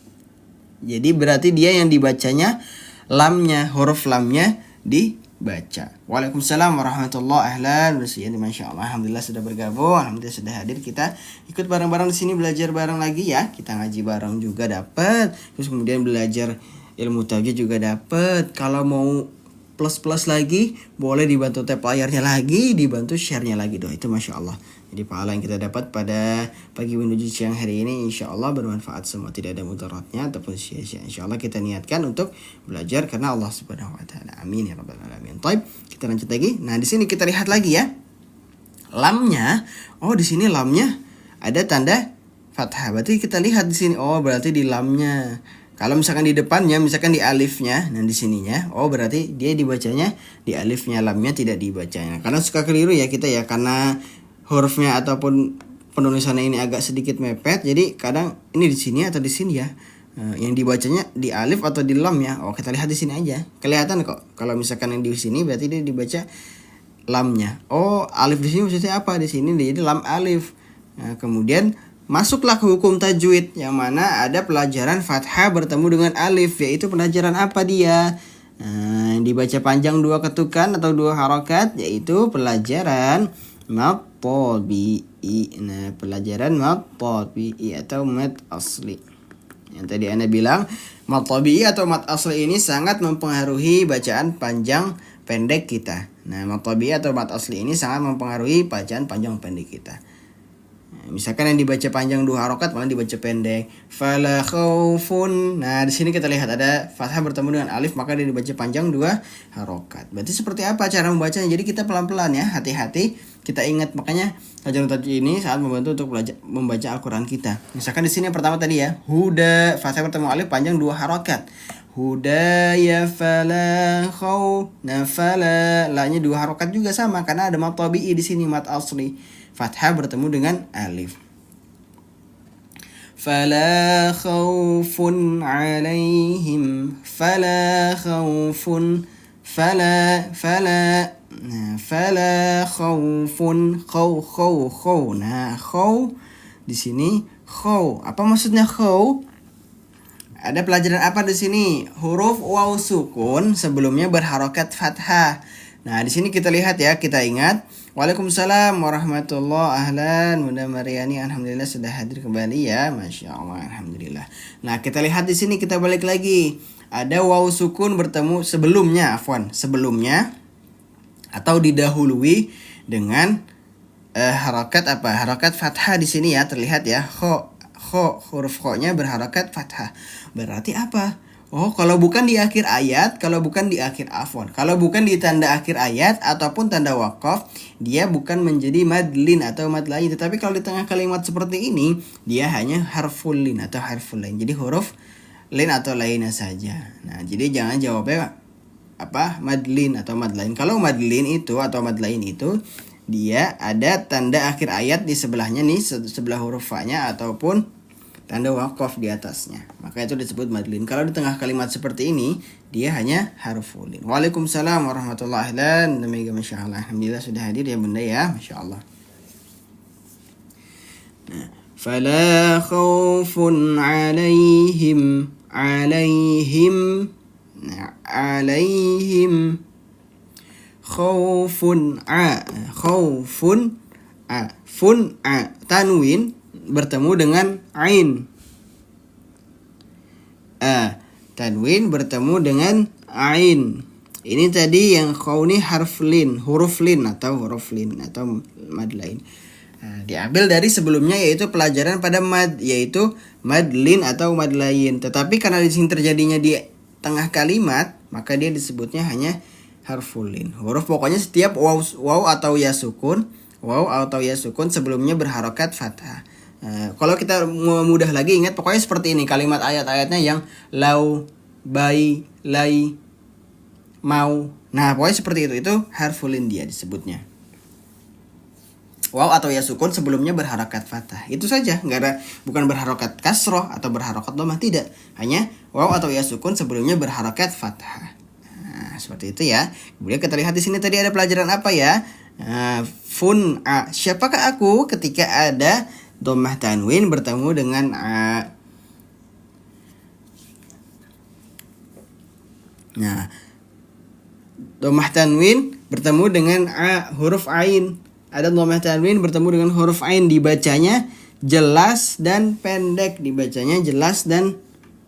Jadi berarti dia yang dibacanya lamnya, huruf lamnya dibaca. Waalaikumsalam warahmatullahi ahlan wabarakatuh. Masyaallah, alhamdulillah sudah bergabung, alhamdulillah sudah hadir. Kita ikut bareng-bareng di sini, belajar bareng lagi ya. Kita ngaji bareng juga dapat. Terus kemudian belajar ilmu tajwid juga dapat. Kalau mau plus lagi, boleh dibantu tap layarnya lagi, dibantu share-nya lagi doa. Itu masyaallah. Jadi pahala yang kita dapat pada pagi menuju siang hari ini insyaallah bermanfaat semua, tidak ada mudaratnya ataupun sia-sia. Insyaallah kita niatkan untuk belajar karena Allah Subhanahu wa taala. Amin ya rabbal alamin. Baik, kita lanjut lagi. Nah, di sini kita lihat lagi ya. Lamnya, oh di sini lamnya ada tanda fathah. Berarti kita lihat di sini, oh berarti di lamnya. Kalau misalkan di depannya, misalkan di alifnya, nah di sininya, oh berarti dia dibacanya di alifnya, lamnya tidak dibacanya. Karena suka keliru ya kita ya, karena hurufnya ataupun penulisannya ini agak sedikit mepet, jadi kadang ini di sini atau di sini ya, yang dibacanya di alif atau di lam ya. Oh, kita lihat di sini aja, kelihatan kok. Kalau misalkan yang di sini berarti dia dibaca lamnya. Oh, alif di sini maksudnya apa? Di sini jadi lam alif. Nah, kemudian masuklah ke hukum tajwid, yang mana ada pelajaran fathah bertemu dengan alif, yaitu pelajaran apa dia? Nah, yang dibaca panjang 2 ketukan atau 2 harokat, yaitu pelajaran mad tabi'i. Nah, pelajaran mad tabi'i atau mad asli. Yang tadi Anda bilang, mad tabi'i atau mad asli ini sangat mempengaruhi bacaan panjang pendek kita. Nah, mad tabi'i atau mad asli ini sangat mempengaruhi bacaan panjang pendek kita. Misalkan yang dibaca panjang 2 harokat malah dibaca pendek. Fala khaufun. Nah, di sini kita lihat ada fathah bertemu dengan alif, maka dia dibaca panjang 2 harokat. Berarti seperti apa cara membacanya? Jadi kita pelan-pelan ya, hati-hati. Kita ingat, makanya tajwid ini saat membantu untuk belajar membaca Al-Qur'an kita. Misalkan di sini yang pertama tadi ya, huda, fathah bertemu alif panjang 2 harokat. Hudaya fala khaw. Nah, fala la-nya 2 harokat juga sama karena ada mat tabi'i di sini, mat asli. Fathah bertemu dengan alif. Fala khaufun alaihim. Fala khaufun. Fala. Nah, fala khaufun. Khaw. Nah, khaw di sini khaw. Apa maksudnya khaw? Ada pelajaran apa di sini? Huruf waw sukun sebelumnya berharokat fathah. Nah, di sini kita lihat ya, kita ingat. Waalaikumsalam warahmatullahi ahlan. Bunda Mariani, alhamdulillah sudah hadir kembali ya. Masya Allah, alhamdulillah. Nah, kita lihat di sini, kita balik lagi. Ada waw sukun bertemu sebelumnya atau didahului dengan harokat apa? Harokat fathah di sini ya, terlihat ya. Huruf kho-nya berharokat fathah. Berarti apa? Oh, kalau bukan di akhir ayat, kalau bukan di tanda akhir ayat ataupun tanda waqaf, dia bukan menjadi madlin atau mad lain. Tetapi kalau di tengah kalimat seperti ini, dia hanya harful lin atau harful lain. Jadi huruf lin atau lainnya saja. Nah, jadi jangan jawabnya apa? Madlin atau mad lain. Kalau madlin itu atau mad lain itu, dia ada tanda akhir ayat di sebelahnya nih, sebelah huruf fa-nya ataupun tanda waqaf di atasnya. Maka itu disebut madlin. Kalau di tengah kalimat seperti ini, dia hanya harfulin. Waalaikumsalam warahmatullahi wabarakatuh. Demikian, Masya Allah. Alhamdulillah sudah hadir ya Bunda ya. Masya Allah. Nah, fala khaufun alaihim. Nah, alaihim. Khaufun tanwin bertemu dengan ain. Tanwin bertemu dengan ain. Ini tadi yang khaw ini huruf lin atau mad lain. Diambil dari sebelumnya yaitu pelajaran pada mad, yaitu mad lin atau mad lain. Tetapi karena di sini terjadinya di tengah kalimat, maka dia disebutnya hanya harful lin. Huruf pokoknya setiap waw atau ya sukun sebelumnya berharokat fathah. Kalau kita mau mudah lagi, ingat pokoknya seperti ini kalimat ayat-ayatnya yang lau, bai, lai, mau. Nah, pokoknya seperti itu harfulin dia disebutnya. Waw atau ya sukun sebelumnya berharokat fathah. Itu saja, bukan berharokat kasroh atau berharokat dhammah, tidak. Hanya waw atau ya sukun sebelumnya berharokat fathah. Nah, seperti itu ya. Kemudian kita lihat di sini tadi ada pelajaran apa ya? Fun'a. Siapakah aku ketika ada dhammah tanwin bertemu dengan a? Nah, dhammah tanwin bertemu dengan a, huruf ain. Ada dhammah tanwin bertemu dengan huruf ain, dibacanya jelas dan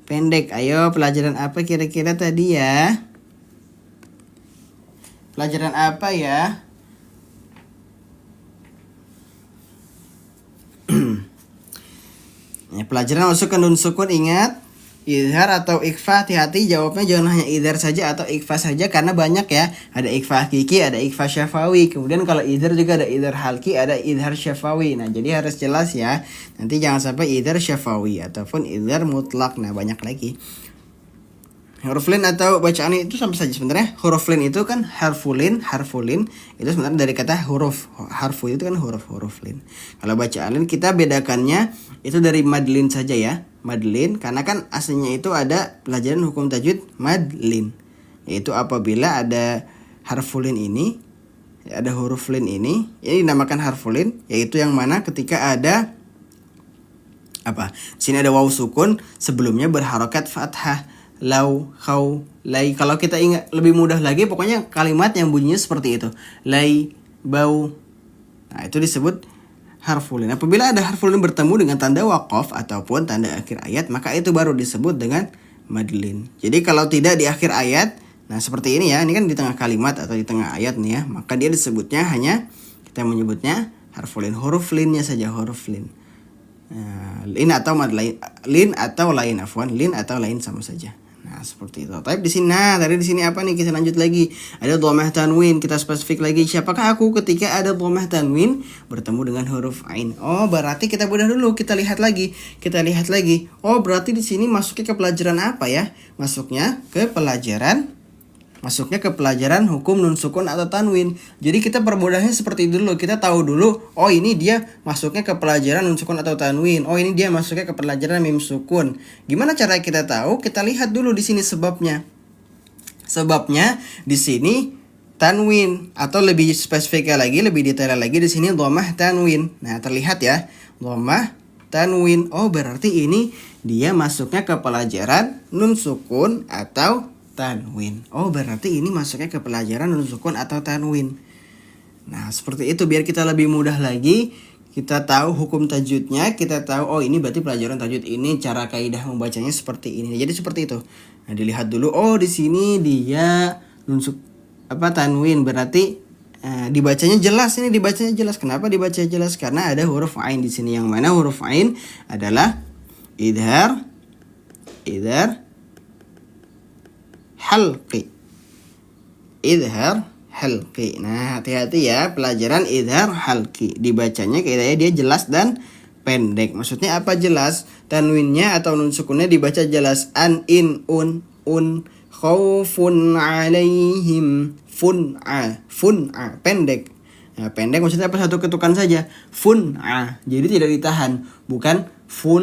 pendek. Ayo, pelajaran apa kira-kira tadi ya? Pelajaran apa ya? Pelajaran masukkan nun sukun, ingat idhar atau ikhfa, hati-hati jawabnya jangan hanya idhar saja atau ikhfa saja, karena banyak ya, ada ikhfa hakiki, ada ikhfa syafawi, kemudian kalau idhar juga ada idhar halki, ada idhar syafawi. Nah, jadi harus jelas ya, nanti jangan sampai idhar syafawi ataupun idhar mutlak. Nah, banyak lagi. Huruf lin atau bacaan itu sama saja sebenarnya. Huruf lin itu kan harfulin itu sebenarnya dari kata huruf. Harfu itu kan huruf lin. Kalau bacaan lin kita bedakannya itu dari madlin saja ya. Madlin karena kan aslinya itu ada pelajaran hukum tajwid madlin. Yaitu apabila ada harfulin ini, ada huruf lin ini dinamakan harfulin, yaitu yang mana ketika ada apa? Sini ada waw sukun sebelumnya berharokat fathah. Lau, khaw, lai. Kalau kita ingat lebih mudah lagi, pokoknya kalimat yang bunyinya seperti itu. Lai, bau. Nah, itu disebut harfulin. Apabila ada harfulin bertemu dengan tanda waqaf ataupun tanda akhir ayat, maka itu baru disebut dengan madlin. Jadi kalau tidak di akhir ayat, nah seperti ini ya, ini kan di tengah kalimat atau di tengah ayat nih ya, maka dia disebutnya hanya, kita menyebutnya harfu lin, huruf linnya saja, huruf lin. Lin atau mad lain, lin atau lain, afwan, lin atau lain sama saja. Nah, seperti itu. Tapi di sini, nah, tadi di sini apa nih? Kita lanjut lagi. Ada dhammah tanwin. Kita spesifik lagi. Siapakah aku ketika ada dhammah tanwin bertemu dengan huruf ain? Oh, berarti kita bedah dulu. Kita lihat lagi. Oh, berarti di sini masuknya ke pelajaran apa ya? Masuknya ke pelajaran hukum nun sukun atau tanwin. Jadi kita permudahnya seperti itu dulu. Kita tahu dulu, oh ini dia masuknya ke pelajaran nun sukun atau tanwin. Oh ini dia masuknya ke pelajaran mim sukun. Gimana cara kita tahu? Kita lihat dulu di sini sebabnya. Sebabnya di sini tanwin, atau lebih spesifiknya lagi, lebih detail lagi di sini dhammah tanwin. Nah, terlihat ya, dhammah tanwin. Oh, berarti ini dia masuknya ke pelajaran nun sukun atau tanwin. Oh, berarti ini masuknya ke pelajaran nun sukun atau tanwin. Nah, seperti itu biar kita lebih mudah lagi. Kita tahu hukum tajwidnya, kita tahu oh ini berarti pelajaran tajwid ini cara kaidah membacanya seperti ini. Jadi seperti itu. Nah, dilihat dulu, oh di sini dia nun tanwin, berarti dibacanya jelas. Ini dibacanya jelas. Kenapa dibaca jelas? Karena ada huruf ain di sini, yang mana huruf ain adalah idhar halqi. Idhar halqi. Nah, hati-hati ya, pelajaran idhar halqi. Dibacanya kaidahnya dia jelas dan pendek. Maksudnya apa jelas? Tanwinnya atau nun sukunnya dibaca jelas. An, in, un, khaufun alaihim, fun'a, pendek. Nah, pendek maksudnya apa? Satu ketukan saja. Fun'a. Jadi tidak ditahan, bukan fun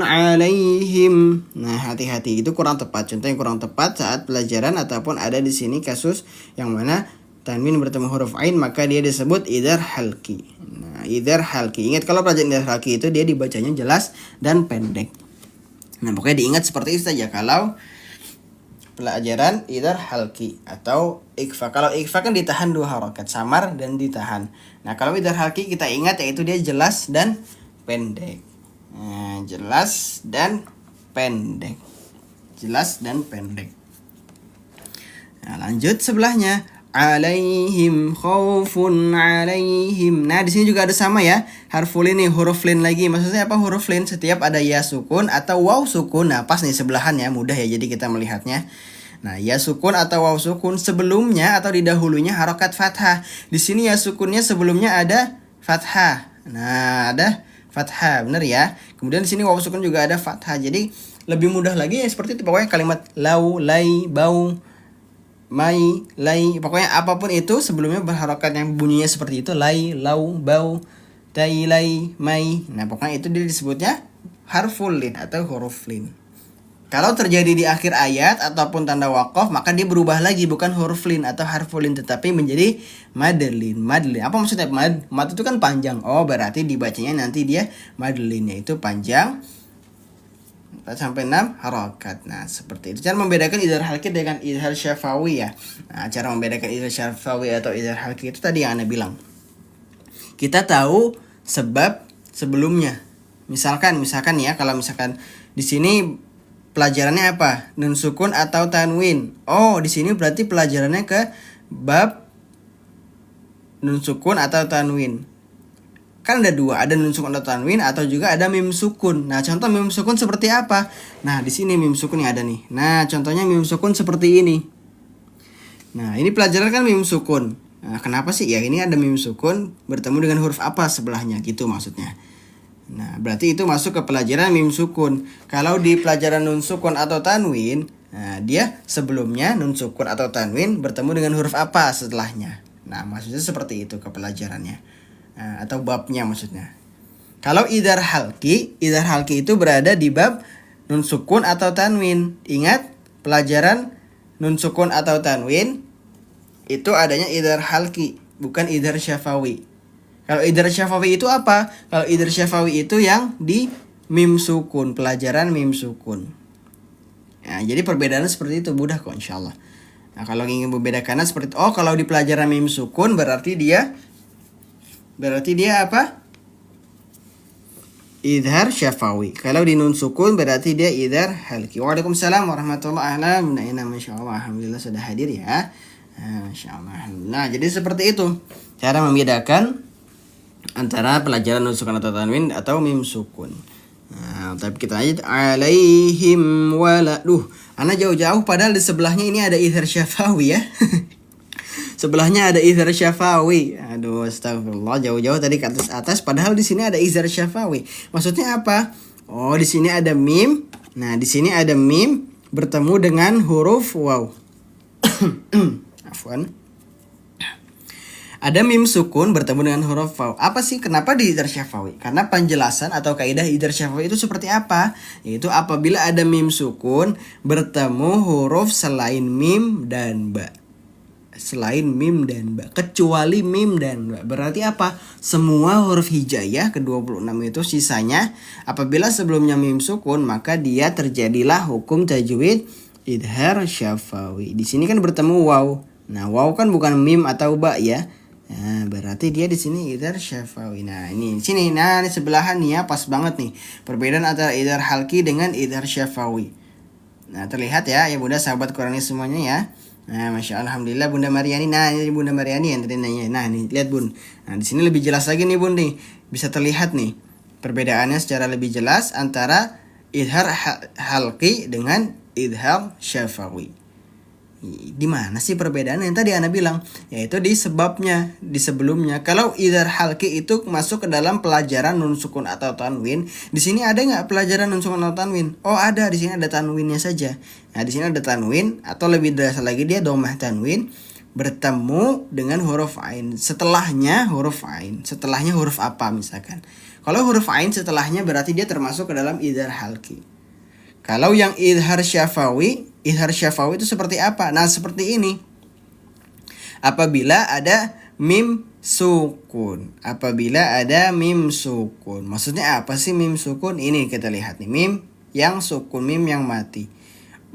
alaihim. Nah, hati-hati, itu kurang tepat. Contoh yang kurang tepat saat pelajaran ataupun ada di sini kasus yang mana tanwin bertemu huruf ain, maka dia disebut idhar halqi. Nah, idhar halqi. Ingat kalau pelajaran idhar halqi itu dia dibacanya jelas dan pendek. Nah, pokoknya diingat seperti itu saja kalau pelajaran idhar halqi atau ikhfa. Kalau ikhfa kan ditahan 2 harokat, samar dan ditahan. Nah, kalau idhar halqi kita ingat yaitu dia jelas dan pendek. Nah, jelas dan pendek. Nah, lanjut sebelahnya. Alaihim khaufun alaihim. Nah, di sini juga ada sama ya. Harful ini huruf lin lagi. Maksudnya apa huruf lin? Setiap ada ya sukun atau waw sukun. Nah, pas nih sebelahan ya, mudah ya jadi kita melihatnya. Nah, ya sukun atau waw sukun sebelumnya atau di dahulunya harokat fathah. Di sini ya sukunnya sebelumnya ada fathah. Nah, ada fathah, benar ya. Kemudian di sini waw sukun juga ada fathah. Jadi lebih mudah lagi ya seperti itu. Pokoknya kalimat lau, lai, bau, mai, lai, pokoknya apapun itu sebelumnya berharokat yang bunyinya seperti itu, lai, lau, bau, tai, lai, mai. Nah, pokoknya itu dia disebutnya harful lin atau huruf lin. Kalau terjadi di akhir ayat ataupun tanda waqaf, maka dia berubah lagi, bukan huruf lin atau harful lin, tetapi menjadi madlin. Apa maksudnya mad? Mad itu kan panjang. Oh, berarti dibacanya nanti dia madlinnya itu panjang sampai 6 harokat. Nah, seperti itu. Cara membedakan idhar halqi dengan idhar syafawi ya. Nah, cara membedakan idhar syafawi atau idhar halqi itu tadi yang Anda bilang. Kita tahu sebab sebelumnya. Misalkan ya, kalau misalkan di sini pelajarannya apa? Nun sukun atau tanwin. Oh, di sini berarti pelajarannya ke bab nun sukun atau tanwin. Kan ada 2, ada nun sukun atau tanwin atau juga ada mim sukun. Nah, contoh mim sukun seperti apa? Nah, di sini mim sukun yang ada nih. Nah, contohnya mim sukun seperti ini. Nah, ini pelajaran kan mim sukun. Nah, kenapa sih? Ya, ini ada mim sukun bertemu dengan huruf apa sebelahnya, gitu maksudnya. Nah, berarti itu masuk ke pelajaran mim sukun. Kalau di pelajaran nun sukun atau tanwin, nah, dia sebelumnya nun sukun atau tanwin bertemu dengan huruf apa setelahnya. Nah, maksudnya seperti itu ke pelajarannya. Nah, atau babnya maksudnya. Kalau idhar halqi itu berada di bab nun sukun atau tanwin. Ingat, pelajaran nun sukun atau tanwin itu adanya idhar halqi, bukan idhar syafawi. Kalau idhar syafawi itu apa? Kalau idhar syafawi itu yang di mim sukun, pelajaran mim sukun. Nah, jadi perbedaannya seperti itu, mudah kok insyaallah. Nah, kalau ingin membedakannya seperti itu. Oh, kalau di pelajaran mim sukun berarti dia apa? Idhar syafawi. Kalau di nun sukun berarti dia idhar halqi. Waalaikumsalam warahmatullahi wabarakatuh. Masyaallah, alhamdulillah sudah hadir ya. Masyaallah. Nah, jadi seperti itu cara membedakan antara pelajaran nun sukun atau tanwin atau mim sukun. Nah, tapi kita aja alaihim wala. Ana jauh-jauh padahal di sebelahnya ini ada idhar syafawi ya. Sebelahnya ada idhar syafawi. Aduh, astagfirullah, jauh-jauh tadi ke atas padahal di sini ada idhar syafawi. Maksudnya apa? Oh, di sini ada mim. Nah, di sini ada mim bertemu dengan huruf waw. Afwan. Ada mim sukun bertemu dengan huruf waw. Apa sih? Kenapa di idhar syafawi? Karena penjelasan atau kaidah idhar syafawi itu seperti apa? Yaitu apabila ada mim sukun bertemu huruf selain mim dan ba. Selain mim dan ba, kecuali mim dan ba. Berarti apa? Semua huruf hijaiyah ke-26 itu sisanya apabila sebelumnya mim sukun, maka dia terjadilah hukum tajwid idhar syafawi. Di sini kan bertemu waw. Nah, waw kan bukan mim atau ba ya. Nah, berarti dia di sini idhar syafawi. Nah, ini di sini. Nah, ini sebelahan nih ya, pas banget nih. Perbedaan antara idhar halki dengan idhar syafawi. Nah, terlihat ya Bunda sahabat Quranis semuanya ya. Nah, Masya Allah, Alhamdulillah Bunda Mariani. Nah, ini Bunda Mariani yang tadi nanya. Nah, nih, lihat Bun. Nah, di sini lebih jelas lagi nih Bun nih. Bisa terlihat nih perbedaannya secara lebih jelas antara idhar halqi dengan idhar syafawi. Di mana sih perbedaan yang tadi Ana bilang? Yaitu di sebabnya, di sebelumnya. Kalau idhar halqi itu masuk ke dalam pelajaran nun sukun atau tanwin, di sini ada nggak pelajaran nun sukun atau tanwin? Oh, ada. Di sini ada tanwinnya saja. Nah, di sini ada tanwin atau lebih dasar lagi dia dhammah tanwin bertemu dengan huruf ain. Setelahnya huruf ain. Setelahnya huruf apa misalkan? Kalau huruf ain setelahnya berarti dia termasuk ke dalam idhar halqi. Kalau yang idhar syafawi itu seperti apa? Nah, seperti ini. Apabila ada mim sukun. Apabila ada mim sukun. Maksudnya apa sih mim sukun? Ini kita lihat nih. Mim yang sukun, mim yang mati.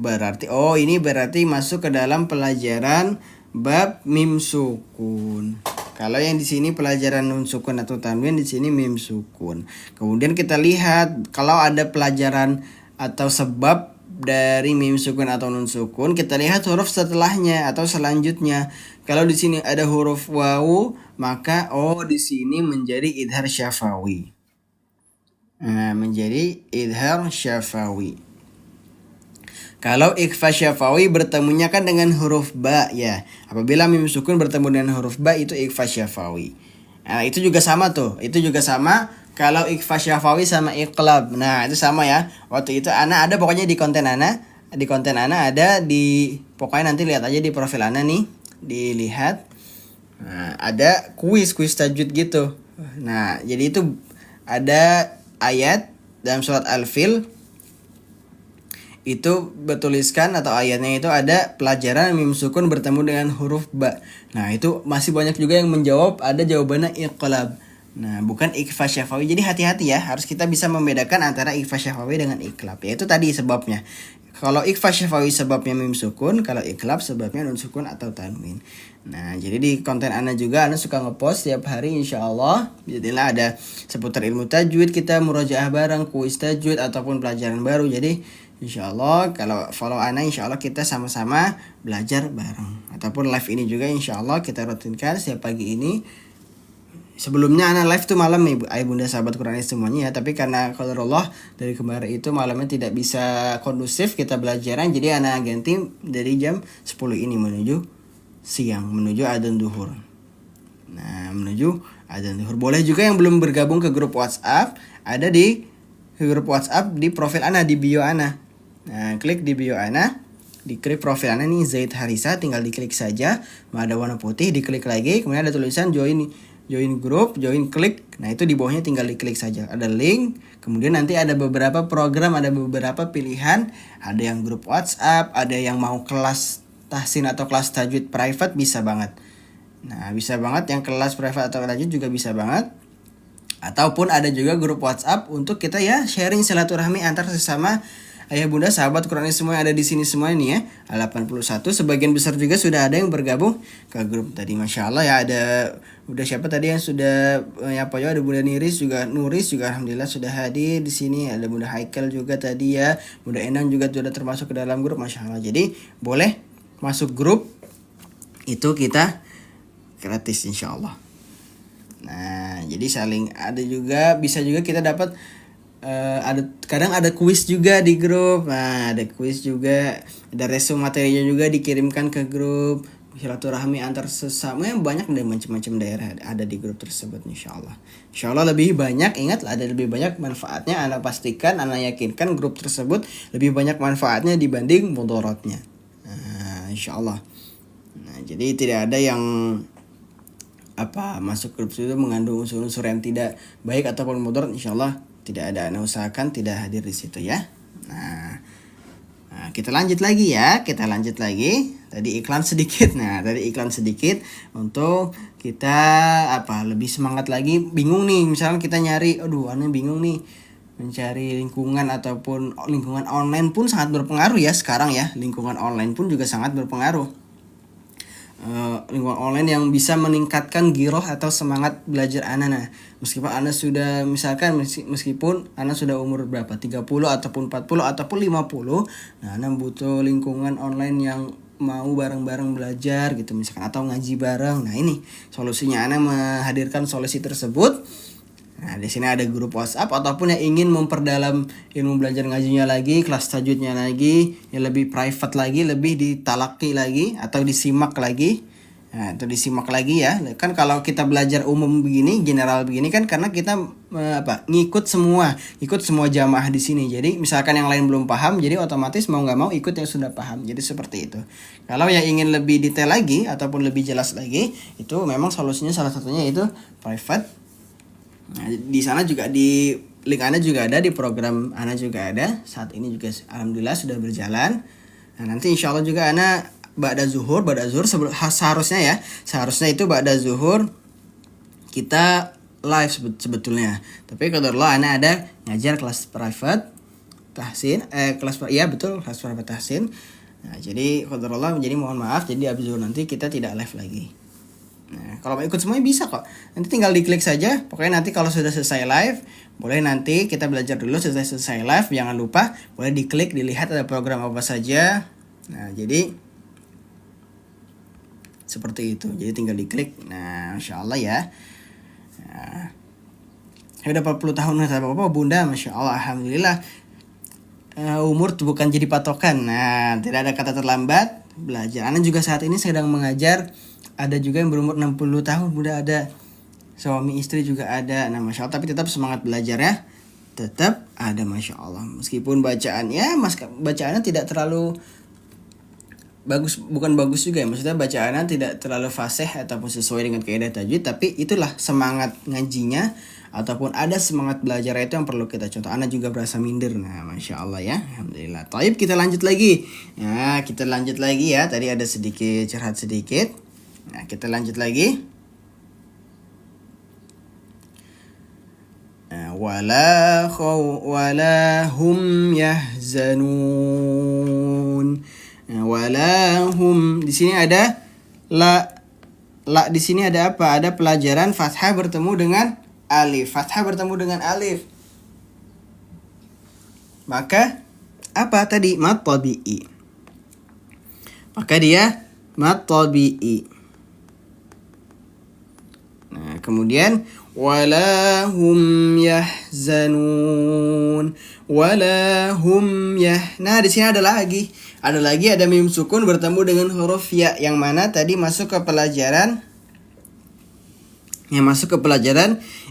Berarti, oh ini berarti masuk ke dalam pelajaran bab mim sukun. Kalau yang di sini pelajaran nun sukun atau tanwin, di sini mim sukun. Kemudian kita lihat kalau ada pelajaran atau sebab dari mim sukun atau nun sukun, kita lihat huruf setelahnya atau selanjutnya. Kalau di sini ada huruf wawu, maka di sini menjadi idhar syafawi. Nah, menjadi idhar syafawi. Kalau ikhfa syafawi bertemunya kan dengan huruf ba ya. Apabila mim sukun bertemu dengan huruf ba itu ikhfa syafawi. Nah, itu juga sama tuh. Itu juga sama kalau ikhfa syafawi sama iqlab. Nah, itu sama ya. Waktu itu Ana ada pokoknya di konten Ana. Di konten Ana ada di, pokoknya nanti lihat aja di profil Ana nih. Dilihat. Nah, ada kuis tajwid gitu. Nah, jadi itu ada ayat dalam surat Al-Fil. Itu bertuliskan atau ayatnya itu ada pelajaran mim sukun bertemu dengan huruf ba. Nah, itu masih banyak juga yang menjawab ada jawabannya iqlab. Nah, bukan ikhfa syafawi. Jadi hati-hati ya, harus kita bisa membedakan antara ikhfa syafawi dengan iqlab. Yaitu tadi sebabnya. Kalau ikhfa syafawi sebabnya mim sukun, kalau iqlab sebabnya nun sukun atau tanwin. Nah, jadi di konten Ana juga Ana suka ngepost setiap hari insyaallah. Jadilah ada seputar ilmu tajwid, kita murojaah bareng, kuis tajwid ataupun pelajaran baru. Jadi insyaallah kalau follow Ana, insyaallah kita sama-sama belajar bareng. Ataupun live ini juga insyaallah kita rutinkan setiap pagi ini. Sebelumnya Ana live tuh malam nih ayah bunda sahabat Quranis semuanya ya. Tapi karena qadarullah dari kemarin itu malamnya tidak bisa kondusif kita belajaran. Jadi Ana ganti dari jam 10 ini menuju siang, menuju adzan duhur. Nah, menuju adzan duhur. Boleh juga yang belum bergabung ke grup WhatsApp, ada di grup WhatsApp di profil Ana, di bio Ana. Nah, klik di bio Ana, diklik profil Ana nih Zaid Harisa, tinggal diklik saja. Ada warna putih, diklik lagi, kemudian ada tulisan join grup, join klik. Nah, itu di bawahnya tinggal diklik saja. Ada link, kemudian nanti ada beberapa program, ada beberapa pilihan. Ada yang grup WhatsApp, ada yang mau kelas tahsin atau kelas tajwid private bisa banget. Nah, bisa banget yang kelas private atau tajwid juga bisa banget. Ataupun ada juga grup WhatsApp untuk kita ya sharing silaturahmi antar sesama ayah bunda sahabat Quranis semua yang ada di sini semua ini ya. 81 sebagian besar juga sudah ada yang bergabung ke grup tadi. Masya Allah ya, ada udah siapa tadi yang sudah ada Bunda Nuris juga alhamdulillah sudah hadir di sini. Ada Bunda Haikal juga tadi ya. Bunda Enang juga sudah termasuk ke dalam grup. Masya Allah. Jadi boleh masuk grup itu kita gratis insya Allah. Nah, jadi saling ada juga, bisa juga kita dapat kadang ada kuis juga di grup. Nah, ada kuis juga, ada resume materinya juga dikirimkan ke grup. Silaturahmi antar sesama, yang banyak dari macam-macam daerah ada di grup tersebut. Insya Allah lebih banyak, ingat ada lebih banyak manfaatnya. Anda pastikan, Anda yakinkan grup tersebut lebih banyak manfaatnya dibanding mudorotnya. Nah, insya Allah. Nah, jadi tidak ada yang masuk grup itu mengandung unsur-unsur yang tidak baik ataupun mudarat. Insyaallah tidak ada. Anda usahakan tidak hadir di situ ya. Nah, kita lanjut lagi ya. Tadi iklan sedikit. Nah, tadi iklan sedikit untuk kita lebih semangat lagi. Bingung nih, misalnya kita nyari, Anda bingung nih mencari lingkungan ataupun lingkungan online pun sangat berpengaruh ya sekarang ya. Lingkungan online pun juga sangat berpengaruh. Lingkungan online yang bisa meningkatkan giroh atau semangat belajar Anda. Nah, meskipun Anda sudah meskipun Anda sudah umur berapa, 30 ataupun 40 ataupun 50, nah Anda butuh lingkungan online yang mau bareng-bareng belajar gitu misalkan, atau ngaji bareng. Nah, ini solusinya, Anda menghadirkan solusi tersebut. Nah, di sini ada grup WhatsApp ataupun yang ingin memperdalam ilmu belajar ngajinya lagi, kelas tajwidnya lagi, yang lebih private lagi, lebih ditalaki lagi atau disimak lagi. Nah, itu disimak lagi ya. Kan kalau kita belajar umum begini, general begini kan karena kita ngikut semua jamaah di sini. Jadi misalkan yang lain belum paham, jadi otomatis mau nggak mau ikut yang sudah paham. Jadi seperti itu. Kalau yang ingin lebih detail lagi ataupun lebih jelas lagi, itu memang solusinya salah satunya itu private. Nah, di sana juga di link Anda juga ada, di program Anda juga ada. Saat ini juga alhamdulillah sudah berjalan. Nah, nanti insya Allah juga Anda ba'da zuhur seharusnya itu ba'da zuhur kita live sebetulnya. Tapi kalau Anda ada ngajar kelas private tahsin, kelas private tahsin. Nah, jadi qadarullah, menjadi mohon maaf, jadi habis zuhur nanti kita tidak live lagi. Nah, kalau mau ikut semuanya bisa kok. Nanti tinggal diklik saja. Pokoknya nanti kalau sudah selesai live, boleh nanti kita belajar dulu, selesai live, jangan lupa boleh diklik, dilihat ada program apa saja. Nah, jadi seperti itu. Jadi tinggal diklik. Nah, Masya Allah ya. Nah, udah 40 tahun Bapak Bunda, Masya Allah, alhamdulillah. Umur bukan jadi patokan. Nah, tidak ada kata terlambat belajar. Anda juga saat ini sedang mengajar. Ada juga yang berumur 60 tahun, Bunda ada. Suami istri juga ada. Nah, Masya Allah, tapi tetap semangat belajar ya. Tetap ada, Masya Allah. Meskipun bacaannya tidak terlalu bagus, bukan bagus juga ya. Maksudnya bacaannya tidak terlalu fasih ataupun sesuai dengan kaidah tajwid, tapi itulah semangat ngajinya ataupun ada semangat belajar itu yang perlu kita contoh. Ana juga berasa minder. Nah, Masya Allah ya. Alhamdulillah. Taib, kita lanjut lagi. Nah, kita lanjut lagi ya. Tadi ada sedikit curhat sedikit. Nah, kita lanjut lagi. Wala hum yahzanun. Wala hum, di sini ada la di sini ada apa? Ada pelajaran fathah bertemu dengan alif. Fathah bertemu dengan alif. Maka apa tadi? Mad tabi'i. Maka dia mad tabi'i. Nah, kemudian wala hum yahzanun. Wala hum Nah, di sini ada mim sukun bertemu dengan huruf ya, yang mana tadi masuk ke pelajaran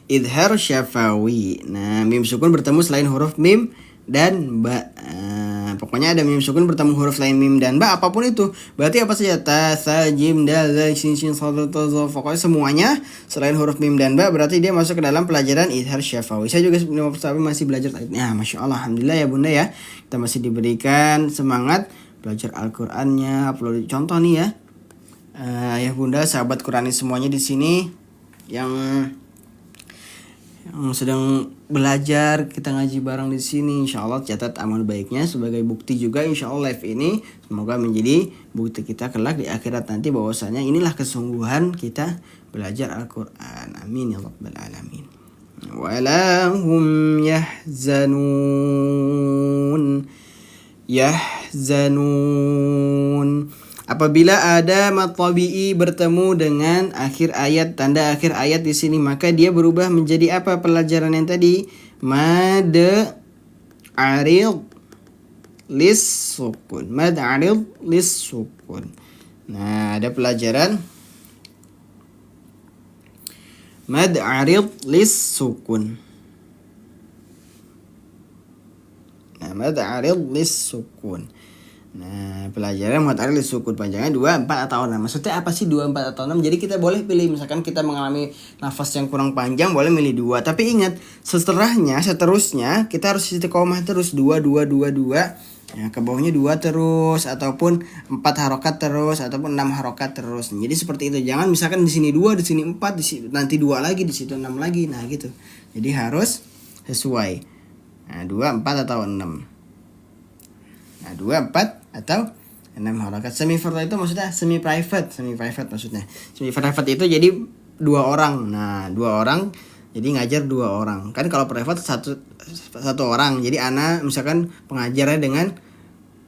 idhar syafawi. Nah, mim sukun bertemu selain huruf mim dan ba. Pokoknya ada mim sukun bertemu huruf lain mim dan ba, apapun itu. Berarti apa saja? Ta, sa, jim, dal, zal, shin, sad, ta, za. Pokoknya semuanya selain huruf mim dan ba berarti dia masuk ke dalam pelajaran idhar syafawi. Saya juga masih belajar. Nah, Masya Allah, alhamdulillah ya Bunda ya. Kita masih diberikan semangat belajar Al-Qur'annya. Upload contoh nih ya. Ya Bunda, sahabat Qur'anis semuanya di sini yang sedang belajar, kita ngaji bareng di sini. Insya Allah catat amal baiknya sebagai bukti juga. Insya Allah live ini semoga menjadi bukti kita kelak di akhirat nanti bahwasanya inilah kesungguhan kita belajar Al-Quran. Amin ya rabbal alamin. Wala hum yahzanun. Apabila ada mad tabi'i bertemu dengan akhir ayat, tanda akhir ayat di sini, maka dia berubah menjadi apa pelajaran yang tadi? Mad arid lis sukun. Mad arid lis sukun. Nah, ada pelajaran mad arid lis sukun. Nah, mad arid lis sukun. Nah, pelajaran mad arid lis sukun panjangnya 2, 4 atau 6. Maksudnya apa sih 2, 4 atau 6? Jadi kita boleh pilih, misalkan kita mengalami nafas yang kurang panjang boleh milih 2. Tapi ingat, seterusnya kita harus istiqomah terus 2 2 2 2. Ya, ke bawahnya 2 terus, ataupun 4 harokat terus, ataupun 6 harokat terus. Jadi seperti itu. Jangan misalkan di sini 2, di sini 4, di sini nanti 2 lagi, di situ 6 lagi. Nah, gitu. Jadi harus sesuai. Nah, 2, 4 atau 6. Nah, 2, 4 atau 6 harokat. Semi private itu maksudnya semi private maksudnya. Semi private itu jadi 2 orang. Nah, 2 orang jadi ngajar 2 orang. Kan kalau private satu orang. Jadi ana misalkan pengajarnya dengan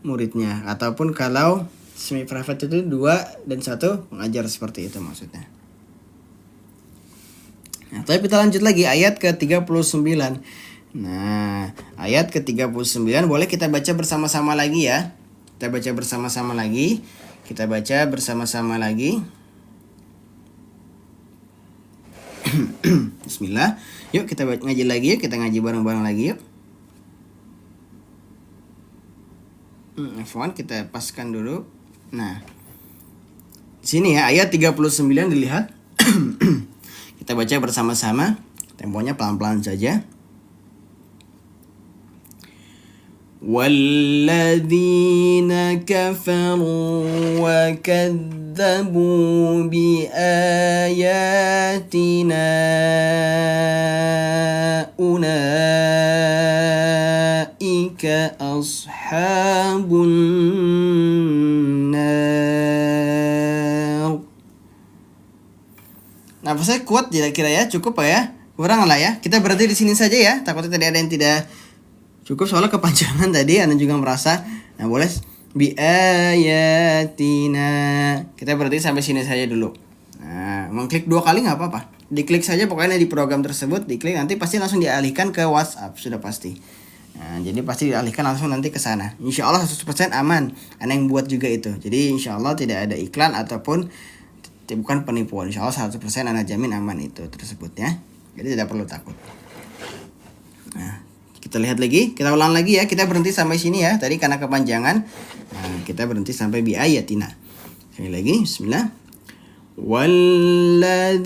muridnya, ataupun kalau semi private itu 2 dan 1 pengajar, seperti itu maksudnya. Nah, tapi kita lanjut lagi ayat ke-39. Nah, ayat ke-39 boleh kita baca bersama-sama lagi ya. Kita baca bersama-sama lagi. Bismillah. Yuk kita ngaji lagi yuk. Kita ngaji bareng-bareng lagi yuk. Afwan, kita paskan dulu. Nah, sini ya ayat 39 dilihat. Kita baca bersama-sama. Temponya pelan-pelan saja. وَالَّذِينَ كَفَرُوا وَكَذَّبُوا بِآيَاتِنَا أُولَئِكَ أَصْحَابُ النَّارِ. Nafasnya kuat kira-kira ya, cukup Pak ya? Kurang lah ya. Kita berhenti di sini saja ya. Takutnya tadi ada yang tidak cukup soalnya kepanjangan tadi, Anda juga merasa. Nah, boleh bi ayatina. Kita berarti sampai sini saja dulu. Nah, mengklik 2 kali nggak apa-apa. Diklik saja pokoknya di program tersebut, diklik nanti pasti langsung dialihkan ke WhatsApp, sudah pasti. Nah, jadi pasti dialihkan langsung nanti ke sana. Insya Allah 100% aman. Anda yang buat juga itu. Jadi insya Allah tidak ada iklan ataupun bukan penipuan. Insya Allah 100% Anda jamin aman itu tersebut ya. Jadi tidak perlu takut. Nah, kita lihat lagi, kita ulang lagi ya. Kita berhenti sampai sini ya. Tadi karena kepanjangan. Nah, kita berhenti sampai bi ayatina. Sekali lagi, bismillah. Walladzina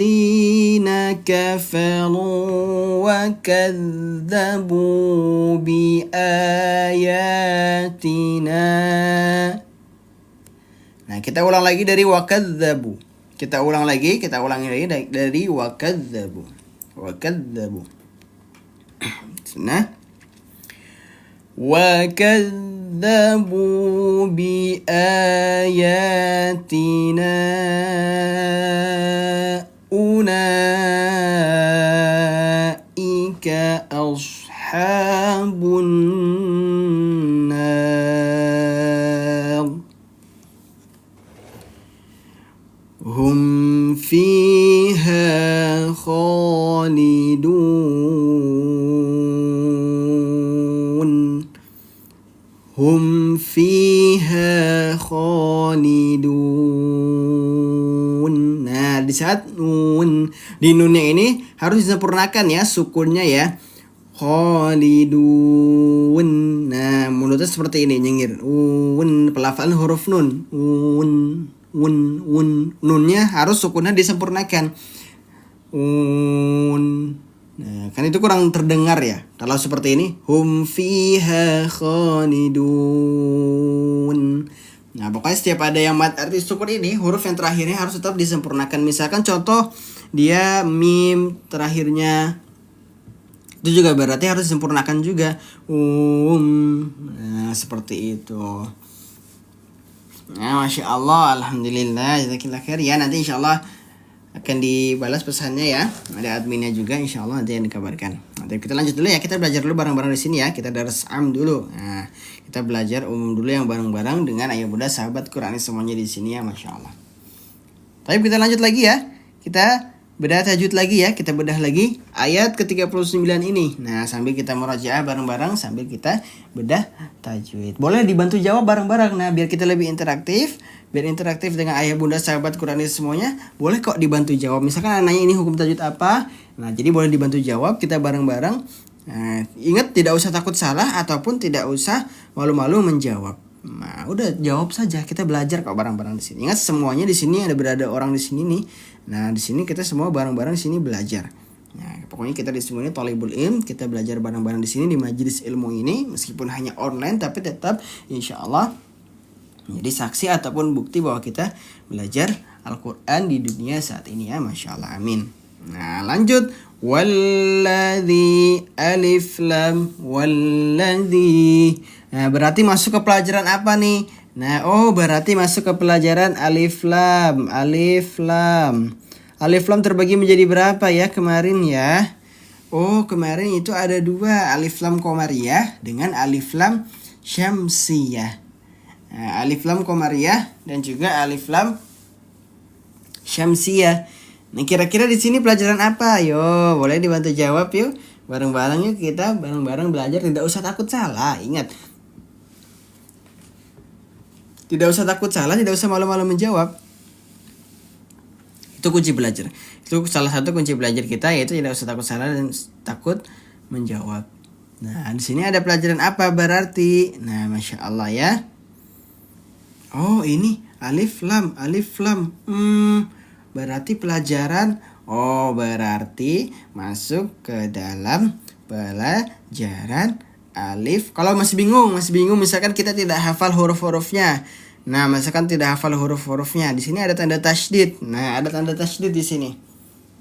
kafaru wa kadzabu bi ayatina. Nah, kita ulang lagi dari wa kadzabu. Kita ulangi lagi dari wa kadzabu. Wa kadzabu. Nah, وَكَذَّبُوا بِآيَاتِنَا أُولَئِكَ أَصْحَابُ النَّارِ هُمْ فِيهَا khalidun. Nah, di saat nun, di nunnya ini harus disempurnakan ya, sukunnya ya. Khalidun. Nah, mulutnya seperti ini, nyengir. Pelafalan huruf nun. Nunnya harus sukunnya disempurnakan. Nah, kan itu kurang terdengar ya. Kalau seperti ini, hum fiha khalidun. Nah, pokoknya setiap ada yang mad arti sukun ini, huruf yang terakhirnya harus tetap disempurnakan. Misalkan contoh dia mim terakhirnya itu juga berarti harus disempurnakan juga. Nah, seperti itu. Nah, Masya Allah, Alhamdulillah, jazakallah khair ya. Nanti insya Allah akan dibalas pesannya ya. Ada adminnya juga, insya Allah nanti yang dikabarkan. Nanti kita lanjut dulu ya, kita belajar dulu bareng-bareng di sini ya. Kita daras am dulu. Nah, kita belajar umum dulu yang bareng-bareng dengan ayah bunda sahabat Quranis semuanya di sini ya, masya Allah. Tapi kita lanjut lagi ya. Kita bedah tajwid lagi ya, kita bedah lagi ayat ke-39 ini. Nah, sambil kita murajaah bareng-bareng sambil kita bedah tajwid. Boleh dibantu jawab bareng-bareng. Nah, biar kita lebih interaktif, biar interaktif dengan ayah bunda sahabat Quranis semuanya, boleh kok dibantu jawab. Misalkan nanya ini hukum tajwid apa? Nah, jadi boleh dibantu jawab, kita bareng-bareng. Nah, ingat tidak usah takut salah ataupun tidak usah malu-malu menjawab. Nah, udah jawab saja. Kita belajar kok bareng-bareng di sini. Ingat semuanya di sini ada berada orang di sini nih. Nah, di sini kita semua bareng-bareng di sini belajar. Nah, pokoknya kita di sini Thalibul Ilm, kita belajar bareng-bareng di sini di majelis ilmu ini meskipun hanya online tapi tetap insya Allah menjadi saksi ataupun bukti bahwa kita belajar Al-Qur'an di dunia saat ini ya, masya Allah, amin. Nah, lanjut. Walladzi alif lam walladzi. Nah, berarti masuk ke pelajaran apa nih? Nah, berarti masuk ke pelajaran alif lam. Alif lam. Alif lam terbagi menjadi berapa ya kemarin ya? Kemarin itu ada 2, alif lam qamariyah dengan alif lam syamsiyah. Nah, alif lam qamariyah dan juga alif lam syamsiyah. Nah, kira-kira di sini pelajaran apa? Yo, boleh dibantu jawab yuk. Bareng-bareng yuk, kita bareng-bareng belajar, tidak usah takut salah. Ingat, tidak usah takut salah, tidak usah malu-malu menjawab. Itu kunci belajar. Itu salah satu kunci belajar kita, yaitu tidak usah takut salah dan takut menjawab. Nah, di sini ada pelajaran apa berarti? Nah, masya Allah ya. Ini alif lam, alif lam. Berarti pelajaran. Berarti masuk ke dalam pelajaran alif. Kalau masih bingung misalkan kita tidak hafal huruf-hurufnya. Nah, misalkan tidak hafal huruf-hurufnya, di sini ada tanda tasydid. Nah, ada tanda tasydid di sini.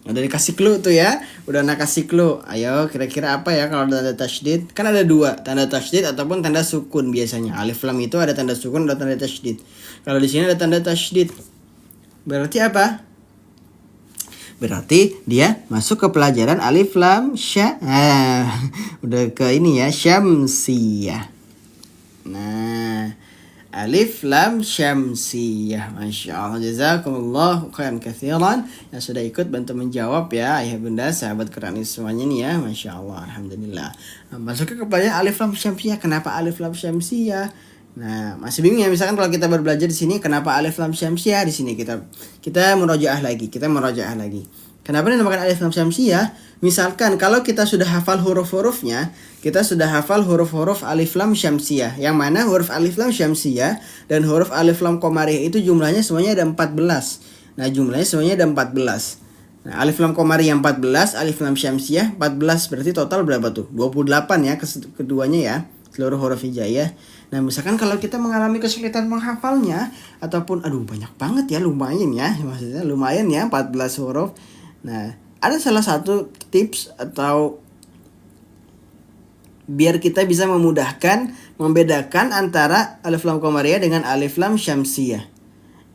Udah dikasih clue tuh ya. Udah kasih clue. Ayo, kira-kira apa ya kalau ada tanda tasydid? Kan ada 2, tanda tasydid ataupun tanda sukun biasanya. Alif lam itu ada tanda sukun, ada tanda tasydid. Kalau di sini ada tanda tasydid. Berarti apa? Berarti dia masuk ke pelajaran alif lam sya. Udah ke ini ya, syamsiyah. Nah, alif lam syamsiyah. Masya Allah, jazakumullah khairan katsiran yang sudah ikut bantu menjawab ya ayah bunda sahabat Quranis semuanya nih ya, masya Allah, alhamdulillah. Nah, masuk ke pelajaran alif lam syamsiyah. Kenapa alif lam syamsiyah? Nah, masih bingung ya, misalkan kalau kita baru belajar di sini kenapa alif lam syamsiyah, di sini kita murojaah lagi, Kenapa dinamakan alif lam syamsiyah? Misalkan kalau kita sudah hafal huruf-hurufnya, kita sudah hafal huruf-huruf alif lam syamsiyah. Yang mana huruf alif lam syamsiyah dan huruf alif lam qamariyah itu jumlahnya semuanya ada 14. Nah, jumlahnya semuanya ada 14. Nah, alif lam qamariyah 14, alif lam syamsiyah 14, berarti total berapa tuh? 28 ya keduanya ya, seluruh huruf hijaiyah. Nah, misalkan kalau kita mengalami kesulitan menghafalnya ataupun banyak banget ya, lumayan ya, maksudnya lumayan ya 14 huruf. Nah, ada salah satu tips atau biar kita bisa memudahkan membedakan antara alif lam qamariyah dengan alif lam syamsiyah.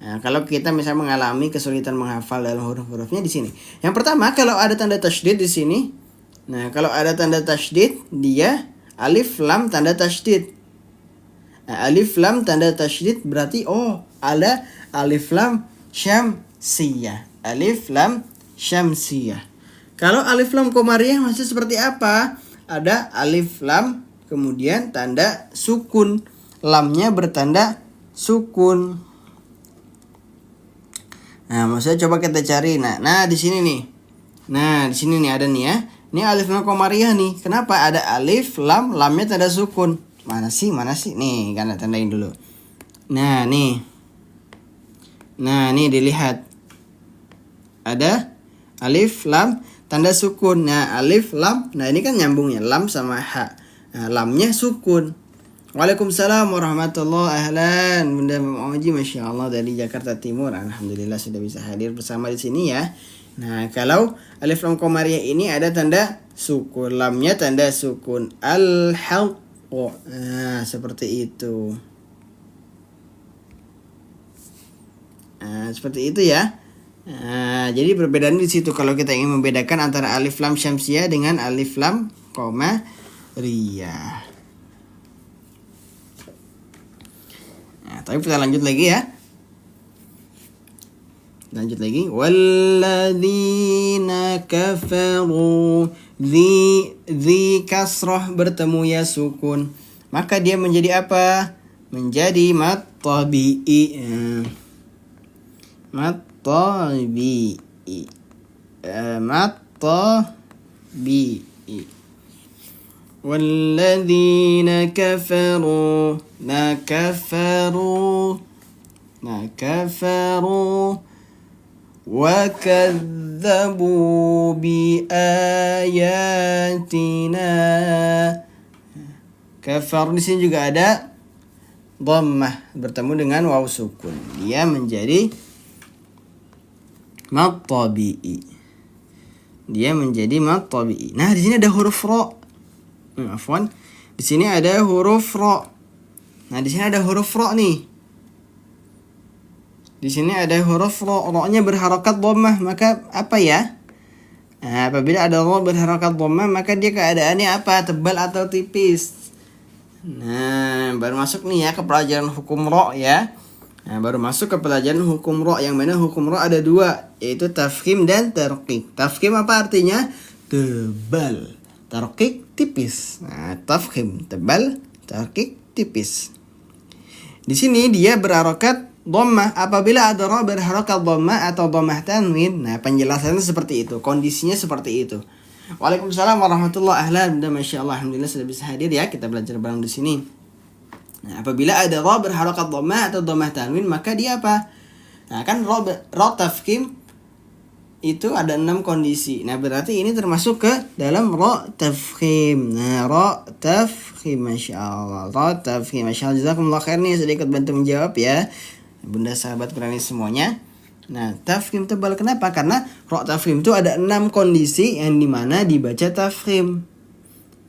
Nah, kalau kita misalnya mengalami kesulitan menghafal dalam huruf-hurufnya di sini. Yang pertama, kalau ada tanda tasydid di sini. Nah, kalau ada tanda tasydid, dia alif lam tanda tasydid. Nah, alif lam tanda tasydid berarti ada alif lam syamsiyah. Alif lam syamsiyah. Kalau alif lam qamariyah masih seperti apa? Ada alif lam kemudian tanda sukun. Lamnya bertanda sukun. Nah, maksudnya coba kita cari. Nah, di sini nih. Nah, di sini nih ada nih ya. Ini alif lam qamariyah nih. Kenapa ada alif lam, lamnya tanda sukun? Mana sih? Nih, kan tandain dulu. Nah, nih dilihat. Ada alif lam tanda sukun. Nah, alif lam. Nah, ini kan nyambungnya lam sama ha. Nah, lamnya sukun. Waalaikumsalam warahmatullahi ahlan. Bunda Oji, masya Allah dari Jakarta Timur. Alhamdulillah sudah bisa hadir bersama di sini ya. Nah, kalau alif lam qamariyah ini ada tanda sukun, lamnya tanda sukun. Al-haq. Nah, seperti itu. Nah, seperti itu ya. Nah, jadi perbedaan di situ kalau kita ingin membedakan antara alif lam syamsiah dengan alif lam qamariyah. Nah, tapi kita lanjut lagi ya. Lanjut lagi. Walladzina kafaru, dzi kasrah bertemu ya sukun. Maka dia menjadi apa? Menjadi mat tabi'i. Mat tabi'i. Mat tabi'i. Walladzina kafaru, kafaru wa kadzabu bi ayatina. Kafar di sini juga ada dhammah bertemu dengan waw sukun. Dia menjadi mat tabi'i. Dia menjadi mat tabi'i. Nah, di sini ada huruf ra. Afwan. Di sini ada huruf ra. Nah, di sini ada huruf ra nih. Di sini ada huruf ra, ra-nya berharakat dhammah, maka apa ya? Nah, apabila ada ra berharakat dhammah, maka dia keadaannya apa? Tebal atau tipis? Nah, baru masuk nih ya ke pelajaran hukum ra ya. Nah, baru masuk ke pelajaran hukum ra, yang mana hukum ra ada dua, yaitu tafkhim dan tarqiq. Tafkhim apa artinya? Tebal. Tarqiq tipis. Nah, tafkhim tebal, tarqiq tipis. Di sini dia berharakat dhammah. Apabila ada ra berharakat dhammah atau dhammah tanwin, nah penjelasannya seperti itu, kondisinya seperti itu. Waalaikumsalam warahmatullahi wabarakatuh. Masyaallah, alhamdulillah sudah bisa hadir ya, kita belajar bareng di sini. Nah, apabila ada ra berharakat dhammah atau dhammah tanwin, maka dia apa? Nah, kan ra tafkhim itu ada 6 kondisi. Nah, berarti ini termasuk ke dalam ra tafkhim. Nah, ra tafkhim, masyaallah. Ra tafkhim, masyaallah, jazakumullah khair nih, sedikit bantu menjawab ya, Bunda sahabat Qurani semuanya. Nah, tafkhim tebal kenapa? Karena ra tafkhim itu ada 6 kondisi yang dimana dibaca tafkhim.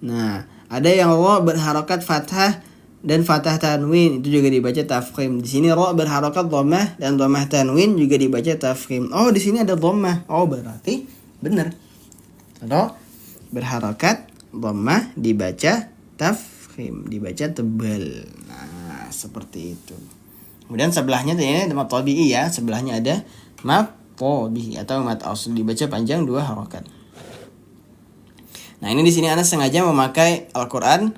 Nah, ada yang ra berharakat fathah dan fathah tanwin, itu juga dibaca tafkhim. Di sini ra berharakat dhammah dan dhammah tanwin juga dibaca tafkhim. Oh, di sini ada dhammah. Oh, berarti benar. Ra berharakat dhammah dibaca tafkhim, dibaca tebal. Nah, seperti itu. Kemudian sebelahnya ini ada mat tabi'i ya, sebelahnya ada mat tabi'i atau mat asli, dibaca panjang 2 harakat. Nah, ini di sini Anas sengaja memakai Al-Qur'an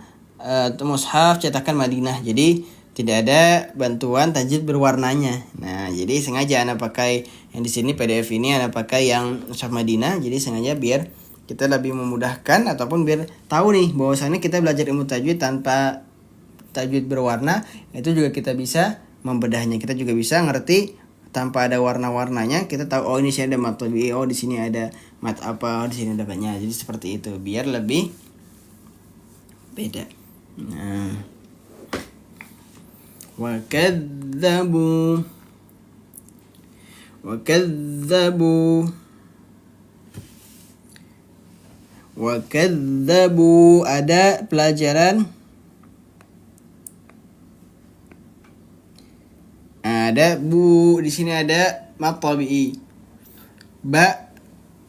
mushaf cetakan Madinah. Jadi tidak ada bantuan tajwid berwarnanya. Nah, jadi sengaja Ana pakai yang di sini PDF ini, Ana pakai yang mushaf Madinah. Jadi sengaja biar kita lebih memudahkan ataupun biar tahu nih bahwasannya kita belajar ilmu tajwid tanpa tajwid berwarna, itu juga kita bisa membedahnya. Kita juga bisa ngerti tanpa ada warna-warnanya, kita tahu oh ini sini ada mat tabi'i, oh di sini ada mat apa, oh di sini ada banyak. Jadi seperti itu biar lebih beda. Nah, wa kadzabu ada pelajaran, ada bu, di sini ada mat tabi'i. Ba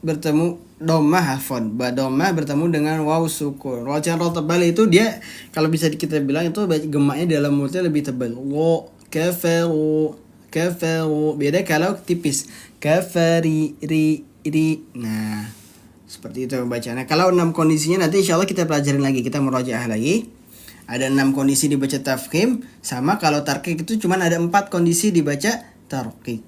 bertemu dhammah, hafon. Ba dhammah bertemu dengan waw sukun. Bacaan ra tebal itu dia kalau bisa kita bilang itu gemaknya dalam mulutnya lebih tebal. Wa kafaru. Beda kalau tipis. Kafari ri. Nah, seperti itu bacaannya. Kalau 6 kondisinya nanti insyaallah kita pelajarin lagi, kita murajaah lagi. Ada 6 kondisi dibaca tafkhim, sama kalau tarqiq itu cuma ada 4 kondisi dibaca tarqiq.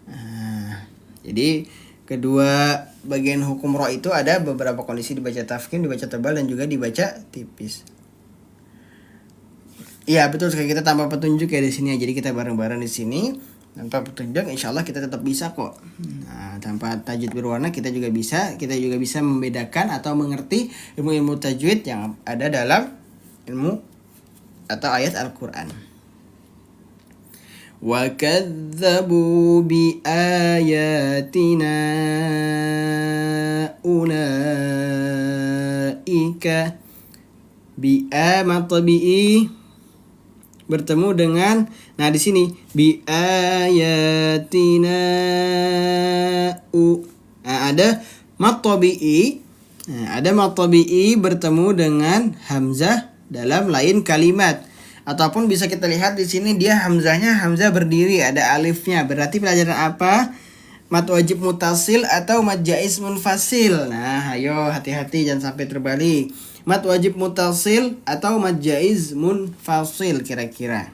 Nah, jadi kedua bagian hukum ra itu ada beberapa kondisi dibaca tafkhim, dibaca tebal dan juga dibaca tipis. Iya, betul sekali, kita tambah petunjuk ya di sini. Jadi kita bareng-bareng di sini. Tanpa petunjuk insyaallah kita tetap bisa kok. Nah, tanpa tajwid berwarna kita juga bisa membedakan atau mengerti ilmu-ilmu tajwid yang ada dalam ilmu atau ayat Al-Qur'an. Wa kadzabu bi ayatina ulaika bi tabi'i bertemu dengan, nah di sini bi ayatina Nah, ada mad tabi'i. Nah, ada mad tabi'i bertemu dengan hamzah dalam lain kalimat. Ataupun bisa kita lihat di sini dia hamzahnya hamzah berdiri, ada alifnya. Berarti pelajaran apa? Mad wajib mutasil atau mad jaiz munfasil. Nah, ayo hati-hati jangan sampai terbalik. Mad wajib mutasil atau mad jaiz munfasil kira-kira.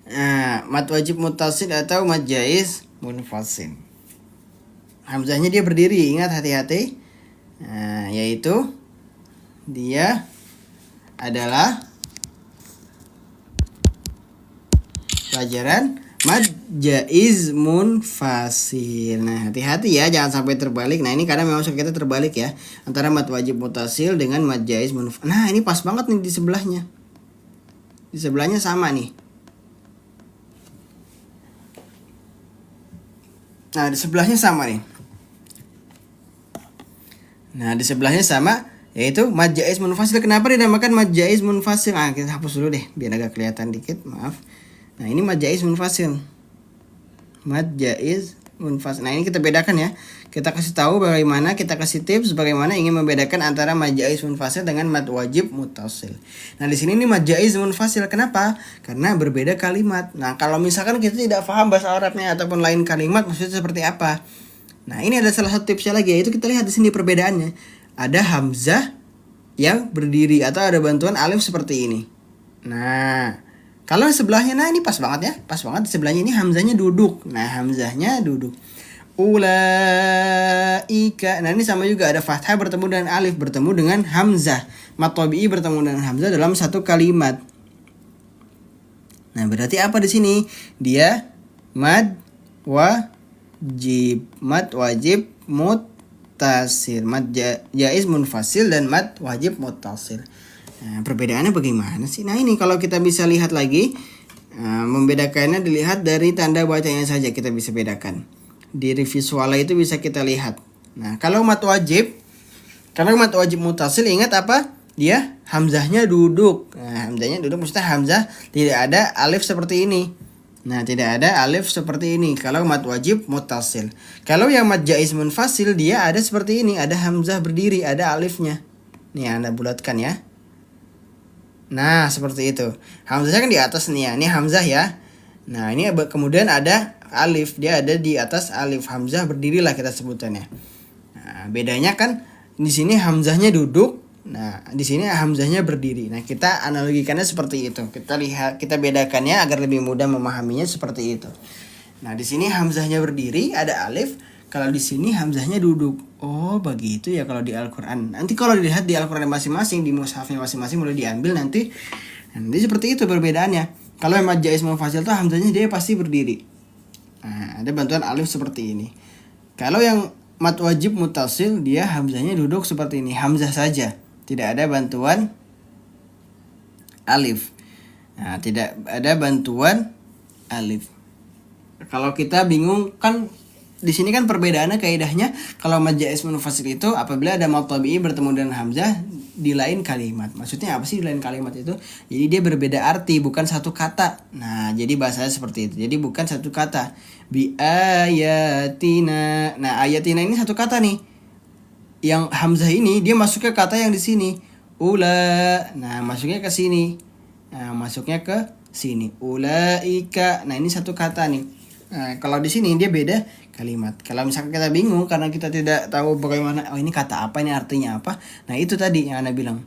Nah, mad wajib mutasil atau mad jaiz munfasil. Hamzahnya dia berdiri, ingat hati-hati. Nah, yaitu dia adalah pelajaran mad jaiz munfasil. Nah, hati-hati ya jangan sampai terbalik. Nah, ini karena memang kita terbalik ya antara mad wajib mutasil dengan mad jaiz munfasil. Nah, ini pas banget nih di sebelahnya. Di sebelahnya sama nih. Nah, di sebelahnya sama nih. Nah, di sebelahnya sama yaitu mad jaiz munfasil. Kenapa dinamakan mad jaiz munfasil? Nah, kita hapus dulu deh biar agak kelihatan dikit, maaf. Nah, ini mad jaiz munfasil. Mad jaiz munfasil. Nah, ini kita bedakan ya. Kita kasih tahu bagaimana, kita kasih tips bagaimana ingin membedakan antara mad jaiz munfasil dengan mad wajib mutasil. Nah, di sini ini mad jaiz munfasil. Kenapa? Karena berbeda kalimat. Nah, kalau misalkan kita tidak paham bahasa Arabnya ataupun lain kalimat maksudnya seperti apa. Nah, ini ada salah satu tipsnya lagi, yaitu kita lihat di sini perbedaannya. Ada hamzah yang berdiri atau ada bantuan alif seperti ini. Nah, kalau sebelahnya, nah ini pas banget ya, pas banget di sebelahnya ini hamzahnya duduk. Nah, hamzahnya duduk. Ulaika. Nah, ini sama juga ada fathah bertemu dengan alif, bertemu dengan hamzah. Mad tabi'i bertemu dengan hamzah dalam satu kalimat. Nah, berarti apa di sini? Dia mad wajib mutasil, mad jaiz munfasil dan mad wajib mutasil. Nah, perbedaannya bagaimana sih? Nah, ini kalau kita bisa lihat lagi, membedakannya dilihat dari tanda bacanya saja kita bisa bedakan. Di visualnya itu bisa kita lihat. Nah, kalau mad wajib mutasil, ingat apa? Dia hamzahnya duduk. Nah, hamzahnya duduk maksudnya hamzah tidak ada alif seperti ini. Nah, tidak ada alif seperti ini kalau mad wajib mutasil. Kalau yang mad jaiz munfasil dia ada seperti ini, ada hamzah berdiri, ada alifnya. Nih, Anda bulatkan ya. Nah, seperti itu. Hamzahnya kan di atas nih ya. Ini hamzah ya. Nah, ini kemudian ada alif, dia ada di atas alif. Hamzah berdirilah kita sebutannya. Nah, bedanya kan di sini hamzahnya duduk. Nah, di sini hamzahnya berdiri. Nah, kita analogikannya seperti itu. Kita lihat, kita bedakannya agar lebih mudah memahaminya seperti itu. Nah, di sini hamzahnya berdiri, ada alif. Kalau di sini hamzahnya duduk. Oh, begitu ya kalau di Al-Qur'an. Nanti kalau dilihat di Al-Qur'an masing-masing, di mushafnya masing-masing mulai diambil nanti seperti itu perbedaannya. Kalau yang mad jaiz munfasil itu hamzahnya dia pasti berdiri. Nah, ada bantuan alif seperti ini. Kalau yang mad wajib mutasil dia hamzahnya duduk seperti ini, hamzah saja. Tidak ada bantuan alif. Nah, tidak ada bantuan alif. Kalau kita bingung kan di sini kan perbedaannya kaidahnya kalau mad jaiz munfasil itu apabila ada mad tabi'i bertemu dengan hamzah di lain kalimat. Maksudnya apa sih di lain kalimat itu? Jadi dia berbeda arti, bukan satu kata. Nah, jadi bahasanya seperti itu. Jadi bukan satu kata. Bi ayatina. Nah, ayatina ini satu kata nih. Yang hamzah ini dia masuk ke kata yang di sini. Ula. Nah, masuknya ke sini. Nah, masuknya ke sini. Ulaika. Nah, ini satu kata nih. Nah, kalau di sini dia beda kalimat. Kalau misalkan kita bingung karena kita tidak tahu bagaimana, oh ini kata apa, ini artinya apa. Nah, itu tadi yang Anda bilang.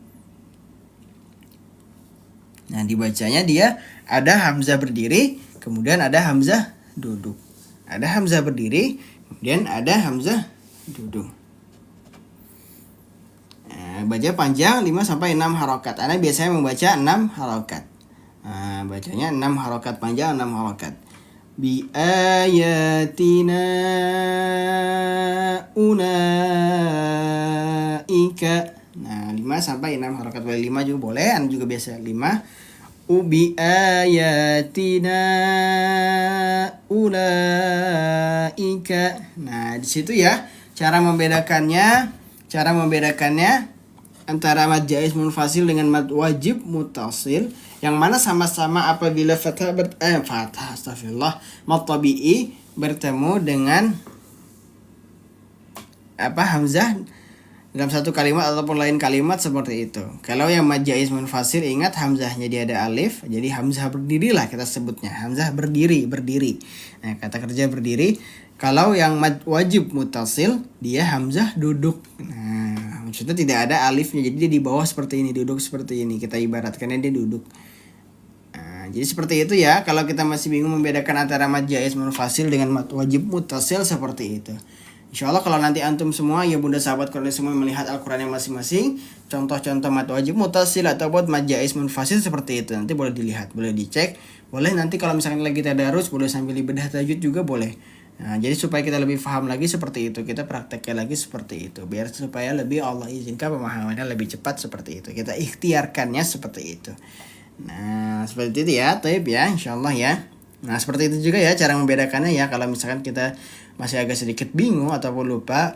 Nah, dibacanya dia ada hamzah berdiri, kemudian ada hamzah duduk. Ada hamzah berdiri, kemudian ada hamzah duduk. Nah, baca panjang 5 sampai 6 harokat. Anda biasanya membaca 6 harokat. Nah, bacanya 6 harokat panjang, 6 harokat. Bi ayatina ulaika. Nah, 5 sampai 6 harokat, boleh 5 juga boleh, Anda juga biasa 5. Ubi ayatina ulaika. Nah, di situ ya cara membedakannya antara mad jaiz munfasil dengan mad wajib mutasil, yang mana sama-sama apabila fathah astagfirullah mad tabi'i bertemu dengan hamzah dalam satu kalimat ataupun lain kalimat seperti itu. Kalau yang mad jaiz munfasil, ingat hamzahnya dia ada alif, jadi hamzah berdiri lah kita sebutnya. Hamzah berdiri. Nah, kata kerja berdiri. Kalau yang mad wajib muttasil, dia hamzah duduk. Nah, maksudnya tidak ada alifnya, jadi dia di bawah seperti ini, duduk seperti ini. Kita ibaratkannya dia duduk. Nah, jadi seperti itu ya. Kalau kita masih bingung membedakan antara mad jaiz munfasil dengan mad wajib muttasil, seperti itu. Insya Allah kalau nanti antum semua ya bunda sahabat Quran semua melihat Al-Quran yang masing-masing, contoh-contoh mad wajib muttasil atau buat mad jaiz munfasil seperti itu, nanti boleh dilihat, boleh dicek, boleh nanti kalau misalkan lagi tadarus boleh sambil bedah tajwid juga boleh. Nah, jadi supaya kita lebih paham lagi seperti itu, kita praktekkan lagi seperti itu, biar supaya lebih Allah izinkan pemahamannya lebih cepat seperti itu, kita ikhtiarkannya seperti itu. Nah, seperti itu ya, taib ya, insya Allah ya. Nah, seperti itu juga ya cara membedakannya ya. Kalau misalkan kita masih agak sedikit bingung ataupun lupa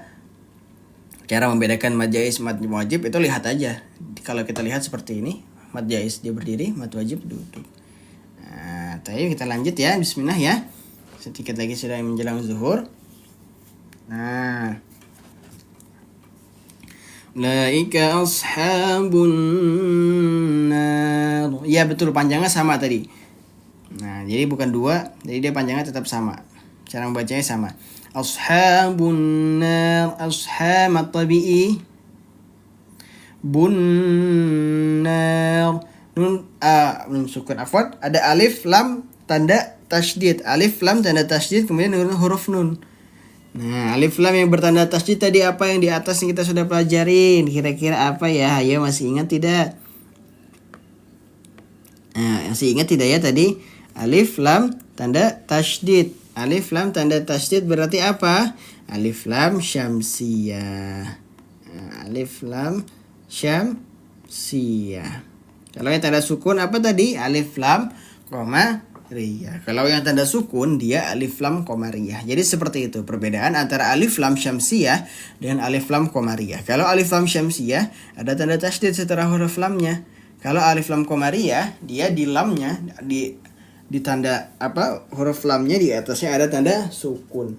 cara membedakan mad jaiz mad wajib, itu lihat aja. Kalau kita lihat seperti ini, mad jaiz dia berdiri, mad wajib duduk. Nah, taib kita lanjut ya. Bismillah ya. Sedikit lagi sudah menjelang zuhur. Nah, ulaika ashabun nar. Ya betul, panjangnya sama tadi. Nah, jadi bukan 2, jadi dia panjangnya tetap sama. Cara membacanya sama. Ashabun nar, ashab at-tabi'i. Bunnar. Nun sukun afwan, ada alif lam tanda tasydid. Alif lam tanda tasydid, kemudian huruf nun. Nah, alif lam yang bertanda tasydid tadi apa yang di atas yang kita sudah pelajarin? Kira-kira apa ya? Ayo, masih ingat tidak? Nah, masih ingat tidak ya tadi? Alif lam tanda tasydid. Alif lam tanda tasydid berarti apa? Alif lam syamsiyah. Nah, alif lam syamsiyah. Kalau yang tanda sukun apa tadi? Alif lam qamariyah. Kalau yang tanda sukun dia alif lam qamariyah. Jadi seperti itu perbedaan antara alif lam syamsiyah dengan alif lam qamariyah. Kalau alif lam syamsiyah ada tanda tasydid setelah huruf lamnya. Kalau alif lam qamariyah dia di lamnya di tanda huruf lamnya di atasnya ada tanda sukun.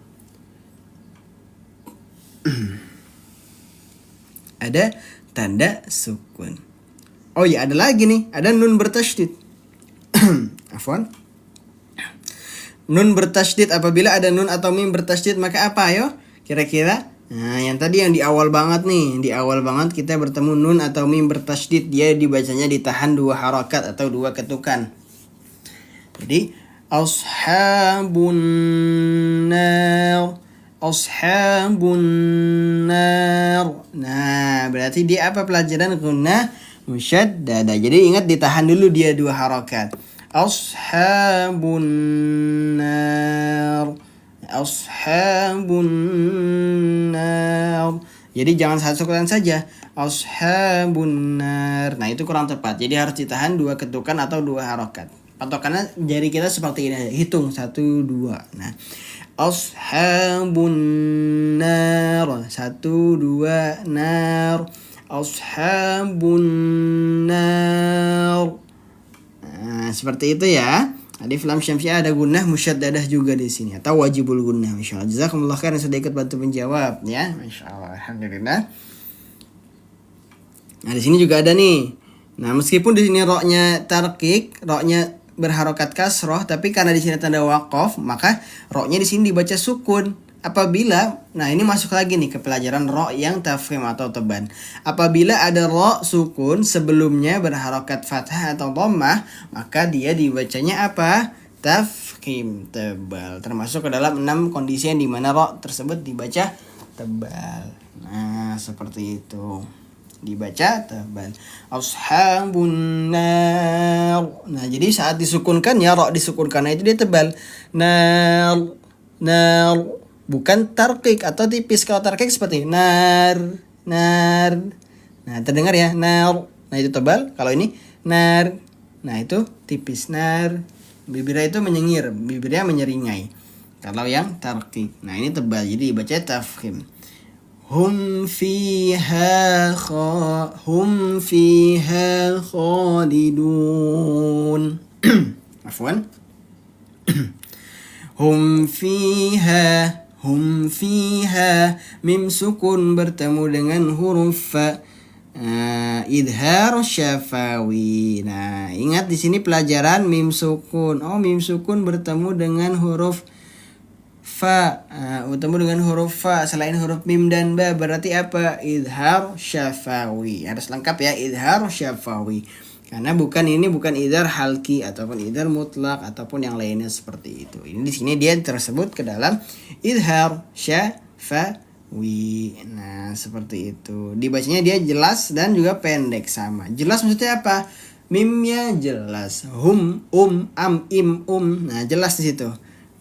Ada tanda sukun. Oh ya, ada lagi nih, ada nun bertasydid. Afwan. Nun bertasydid, apabila ada nun atau mim bertasydid maka apa ayo? Kira-kira? Nah, yang tadi yang di awal banget nih, di awal banget kita bertemu nun atau mim bertasydid, dia dibacanya ditahan 2 harakat atau 2 ketukan. Jadi ashabun nar, ashabun nar. Nah, berarti dia apa pelajaran gunnah musyaddadah. Jadi ingat ditahan dulu dia 2 harakat. Ashabun nar, ashabun nar. Jadi jangan satu ketukan saja. Ashabun nar. Nah, itu kurang tepat. Jadi harus ditahan 2 ketukan atau 2 harakat. Patokannya jari kita seperti ini, hitung 1 2. Nah, ashabun nar, 1 2 nar, ashabun nar. Nah, seperti itu ya. Alif lam syamsiyah ada gunnah musyaddadah juga di sini atau wajibul gunnah. Masyaallah, jazakumullah khairan sudah ikut bantu menjawab ya. Masyaallah, alhamdulillah. Nah, di sini juga ada nih. Nah, meskipun di sini roknya tarqiq, roknya berharokat kasroh, tapi karena di sini tanda waqaf, maka roknya di sini dibaca sukun. Apabila, nah ini masuk lagi nih ke pelajaran rok yang tafkhim atau teban. Apabila ada rok sukun sebelumnya berharokat fathah atau dhammah, maka dia dibacanya apa? Tafkhim, tebal. Termasuk ke dalam 6 kondisi yang dimana rok tersebut dibaca tebal. Nah, seperti itu. Dibaca tebal. Ashabun nar. Nah, jadi saat disukunkan ya, ra disukunkan itu dia tebal. Nar, nar, bukan tarqiq atau tipis. Kalau tarqiq seperti nar, nar. Nah, terdengar ya, nar. Nah, itu tebal. Kalau ini nar. Nah, itu tipis, nar. Bibirnya itu menyengir, bibirnya menyeringai. Kalau yang tarqiq. Nah, ini tebal. Jadi dibaca tafkhim. Hum fiha khalidun. Afwan. hum fiha, mim sukun bertemu dengan huruf fa. Idhar syafawi. Nah, ingat di sini pelajaran mim sukun. Oh, mim sukun bertemu dengan huruf fa. Bertemu dengan huruf fa selain huruf mim dan ba, berarti apa? Idhar syafawi. Harus lengkap ya, idhar syafawi. Karena bukan idhar halki ataupun idhar mutlak ataupun yang lainnya seperti itu. Ini di sini dia tersebut ke dalam idhar syafawi. Nah, seperti itu. Dibacanya dia jelas dan juga pendek sama. Jelas maksudnya apa? Mimnya jelas. Hum, am, im, Nah, jelas di situ.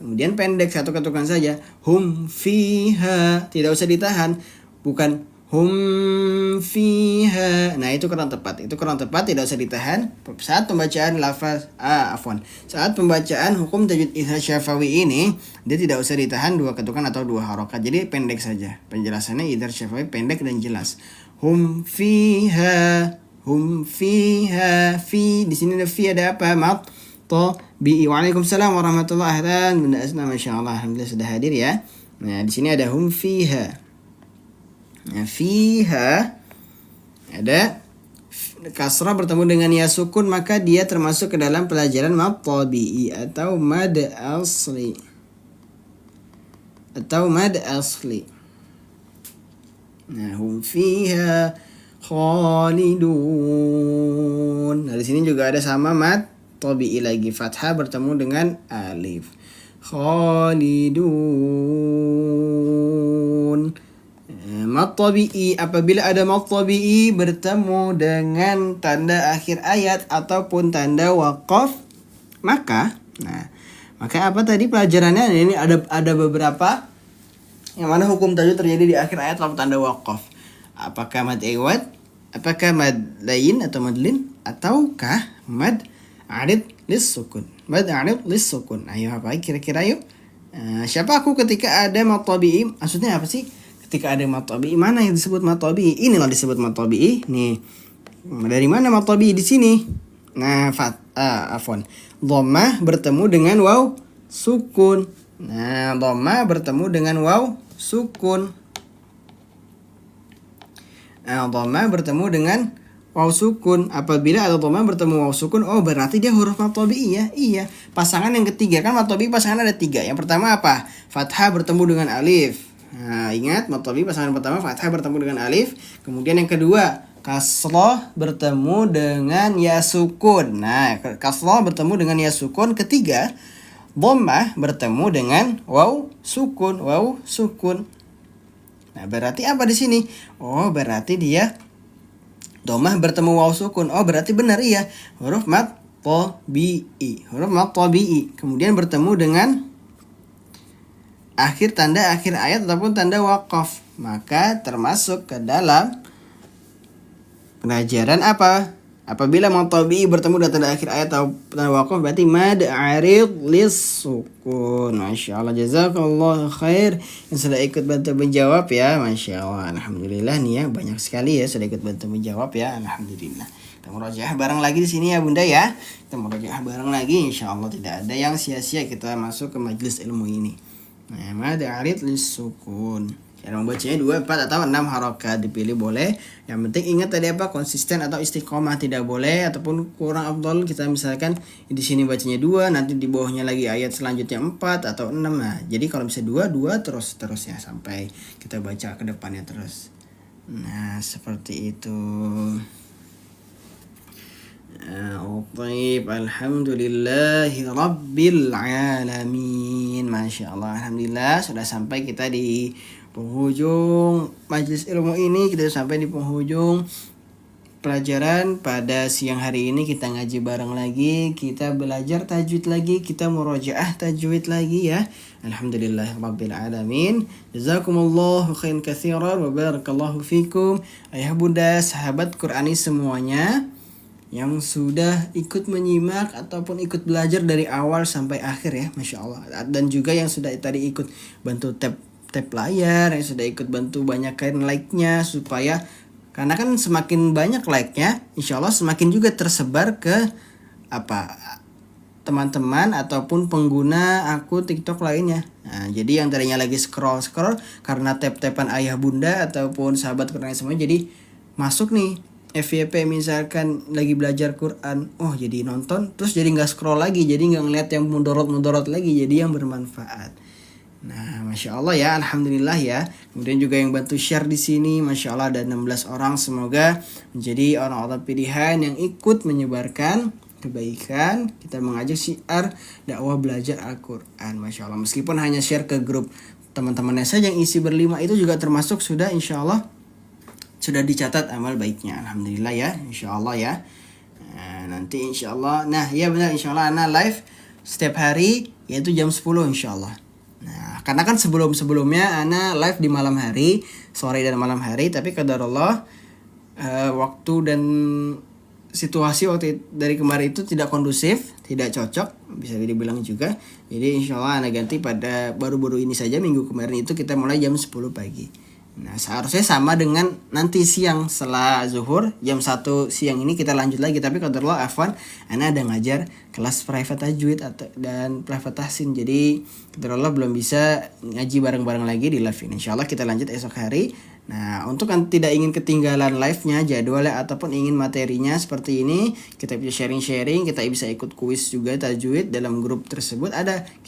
Kemudian pendek, satu ketukan saja. Hum fiha, tidak usah ditahan. Bukan hum fiha. Nah, itu kurang tepat. Tidak usah ditahan. Saat pembacaan lafaz Saat pembacaan hukum tajwid idhar syafawi ini, dia tidak usah ditahan dua ketukan atau dua harokat. Jadi pendek saja. Penjelasannya idhar syafawi pendek dan jelas. Hum fiha. Fi. Di sini ada fi, ada apa? Mat bi. Waalaikumsalam warahmatullahi wabarakatuh. Bunda Asna, masyaallah, alhamdulillah sudah hadir ya. Nah, di sini ada hum fiha. Nah, fiha ada kasrah bertemu dengan ya sukun, maka dia termasuk ke dalam pelajaran mad tabi'i atau mad asli. Nah, hum fiha khalidun. Nah, di sini juga ada sama mad tabi'i lagi, fathah bertemu dengan alif. Khalidun. Mad tabi'i, apabila ada mad tabi'i bertemu dengan tanda akhir ayat ataupun tanda waqaf, maka apa tadi pelajarannya? Ini ada beberapa yang mana hukum tajwid terjadi di akhir ayat lalu tanda waqaf. Apakah mad iwad, apakah mad lain atau mad lin, ataukah mad arid lis sukun. Ayo apa kira-kira yuk? Siapa aku ketika ada mad tabi'i? Maksudnya apa sih? Ketika ada mad tabi'i, mana yang disebut mad tabi'i? Inilah disebut mad tabi'i. Nih. Dari mana mad tabi'i di sini? Nah, dhammah bertemu dengan waw sukun. Dhammah bertemu dengan waw sukun. Apabila ada dhammah bertemu waw sukun, oh berarti dia huruf mad tabi'i ya. Iya. Pasangan yang ketiga, kan mad tabi'i pasangan ada 3. Yang pertama apa? Fathah bertemu dengan alif. Nah, ingat mad tabi'i pasangan pertama fathah bertemu dengan alif. Kemudian yang kedua, kasrah bertemu dengan ya sukun. Nah, kasrah bertemu dengan ya sukun. Ketiga, dhammah bertemu dengan waw sukun. Nah, berarti apa di sini? Oh, berarti dia dhammah bertemu waw sukun. Oh, berarti benar iya. Huruf mad tabi'i. Kemudian bertemu dengan tanda akhir ayat ataupun tanda waqaf, maka termasuk ke dalam pelajaran apa? Apabila mad tabi'i bertemu dengan tanda akhir ayat atau tanda waqaf, berarti mad arid lis sukun. Masyaallah, jazakallahu khair yang sudah ikut bantu menjawab ya. Masyaallah, alhamdulillah nih ya, banyak sekali ya sudah ikut bantu menjawab ya. Alhamdulillah. Kita murojaah bareng lagi di sini ya Bunda ya. Kita murojaah bareng lagi, insyaallah tidak ada yang sia-sia kita masuk ke majelis ilmu ini. Nah, mad arid lis sukun. Cara membacanya 2, 4 atau 6 harokat, dipilih boleh. Yang penting ingat tadi apa? Konsisten atau istiqomah tidak boleh, ataupun kurang afdol kita misalkan di sini bacanya 2, nanti di bawahnya lagi ayat selanjutnya 4 atau 6. Nah, jadi kalau bisa 2 terus ya sampai kita baca ke depannya terus. Nah, seperti itu. Baik, alhamdulillahi rabbil alamin. Masya Allah, alhamdulillah sudah sampai kita di penghujung majelis ilmu ini. Kita sampai di penghujung pelajaran pada siang hari ini. Kita ngaji bareng lagi, kita belajar tajwid lagi, kita murojaah tajwid lagi ya. Alhamdulillah rabbil alamin. Jazakumullahu khairan katsiran wa barakallahu fikum. Ayah bunda sahabat Qur'ani semuanya yang sudah ikut menyimak ataupun ikut belajar dari awal sampai akhir ya, Masya Allah. Dan juga yang sudah tadi ikut bantu tap layar, yang sudah ikut bantu banyakin like-nya, supaya karena kan semakin banyak like-nya, insya Allah semakin juga tersebar ke teman-teman ataupun pengguna akun TikTok lainnya. Nah, jadi yang tadinya lagi scroll karena tap-tapan ayah bunda ataupun sahabat Quran semua, jadi masuk nih FYP misalkan lagi belajar Quran, oh jadi nonton, terus jadi nggak scroll lagi, jadi nggak ngeliat yang mudorot lagi, jadi yang bermanfaat. Nah, masya Allah ya, alhamdulillah ya. Kemudian juga yang bantu share di sini, masya Allah ada 16 orang. Semoga menjadi orang-orang pilihan yang ikut menyebarkan kebaikan. Kita mengajak syiar dakwah belajar Al-Quran, masya Allah. Meskipun hanya share ke grup teman-temannya saja yang isi berlima, itu juga termasuk sudah insya Allah sudah dicatat amal baiknya. Alhamdulillah ya, insya Allah ya. Nah, nanti insya Allah, nah ya benar, insya Allah Ana live setiap hari yaitu jam 10 insya Allah. Nah, karena kan sebelumnya Ana live di malam hari, sore dan malam hari, tapi qadarullah waktu dan situasi dari kemarin itu tidak kondusif, tidak cocok, bisa dibilang juga. Jadi insya Allah Ana ganti pada baru-baru ini saja, minggu kemarin itu kita mulai jam 10 pagi. Nah, seharusnya sama dengan nanti siang setelah zuhur jam 1 siang ini kita lanjut lagi, tapi qadarullah afwan Ana ada ngajar kelas private tajwid dan private tahsin, jadi qadarullah belum bisa ngaji bareng-bareng lagi di live ini. Insyaallah kita lanjut esok hari. Nah, untuk yang tidak ingin ketinggalan live-nya, jadwalnya ataupun ingin materinya seperti ini, kita bisa sharing-sharing, kita bisa ikut kuis juga tajwid dalam grup tersebut.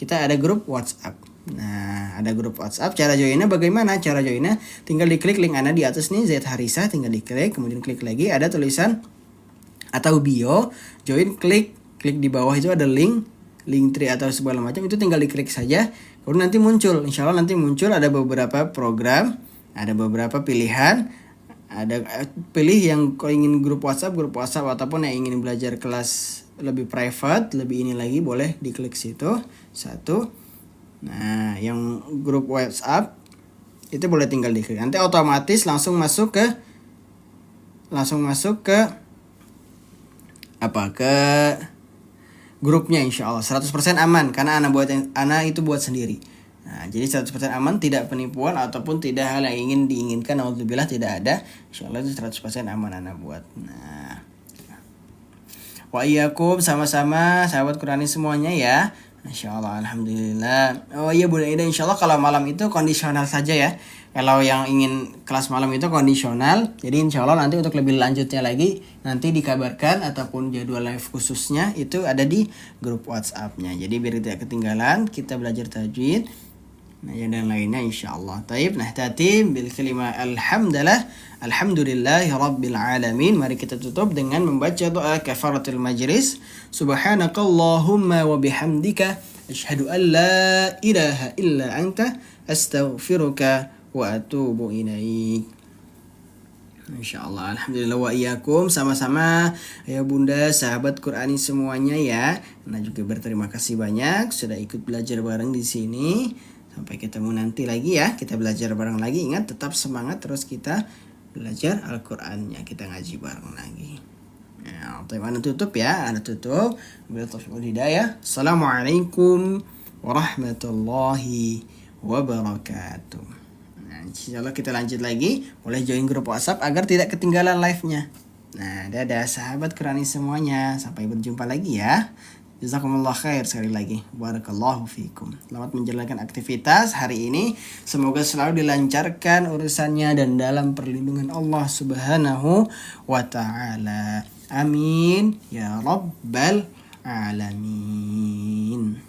Kita ada grup WhatsApp. Nah, ada grup WhatsApp. Cara joinnya bagaimana? Cara joinnya tinggal diklik link Ana di atas nih, Z Harisa, tinggal diklik, kemudian klik lagi ada tulisan atau bio, join, klik di bawah itu ada link tree atau segala macam, itu tinggal diklik saja. Kemudian nanti muncul, insya Allah nanti muncul ada beberapa program, ada beberapa pilihan, ada pilih yang kalau ingin grup WhatsApp ataupun yang ingin belajar kelas lebih private, lebih ini lagi, boleh diklik situ satu. Nah, yang grup WhatsApp itu boleh tinggal diklik. Nanti otomatis langsung masuk ke ke grupnya, insya Allah 100% aman karena Ana itu buat sendiri. Nah, jadi 100% aman, tidak penipuan ataupun tidak hal yang ingin diinginkan, alhamdulillah tidak ada. Insya Allah itu 100% aman Ana buat. Nah, wa iyyakum, sama-sama sahabat Qurani semuanya ya. Masya Allah, alhamdulillah. Oh iya Bu Ida, insya Allah kalau malam itu kondisional saja ya. Kalau yang ingin kelas malam itu kondisional. Jadi insya Allah nanti untuk lebih lanjutnya lagi nanti dikabarkan ataupun jadwal live khususnya itu ada di grup WhatsApp-nya. Jadi biar tidak ketinggalan kita belajar tajwid. Nah, yang dan lainnya insya Allah. Taib, nah tatim bil kalimah alhamdulillahi rabbil alamin. Mari kita tutup dengan membaca doa kafaratul majlis. Subhanakallahumma wa bihamdika asyhadu an la ilaha illa anta astaghfiruka wa atubu ilaik. Insyaallah, alhamdulillah wa iyyakum, sama-sama ya bunda sahabat Qurani semuanya ya. Nah, juga berterima kasih banyak sudah ikut belajar bareng di sini. Sampai ketemu nanti lagi ya, kita belajar bareng lagi. Ingat, tetap semangat terus kita belajar Al-Qur'annya, kita ngaji bareng lagi. Ya, Anda tutup ya, Anda tutup. Assalamualaikum warahmatullahi wabarakatuh. Nah, insyaallah kita lanjut lagi. Boleh join grup WhatsApp agar tidak ketinggalan live-nya. Nah, dadah sahabat Qurani semuanya. Sampai berjumpa lagi ya. Jazakumullah khair sekali lagi. Barakallahu fikum. Selamat menjalankan aktivitas hari ini. Semoga selalu dilancarkan urusannya dan dalam perlindungan Allah Subhanahu wa taala. Amin ya rabbal alamin.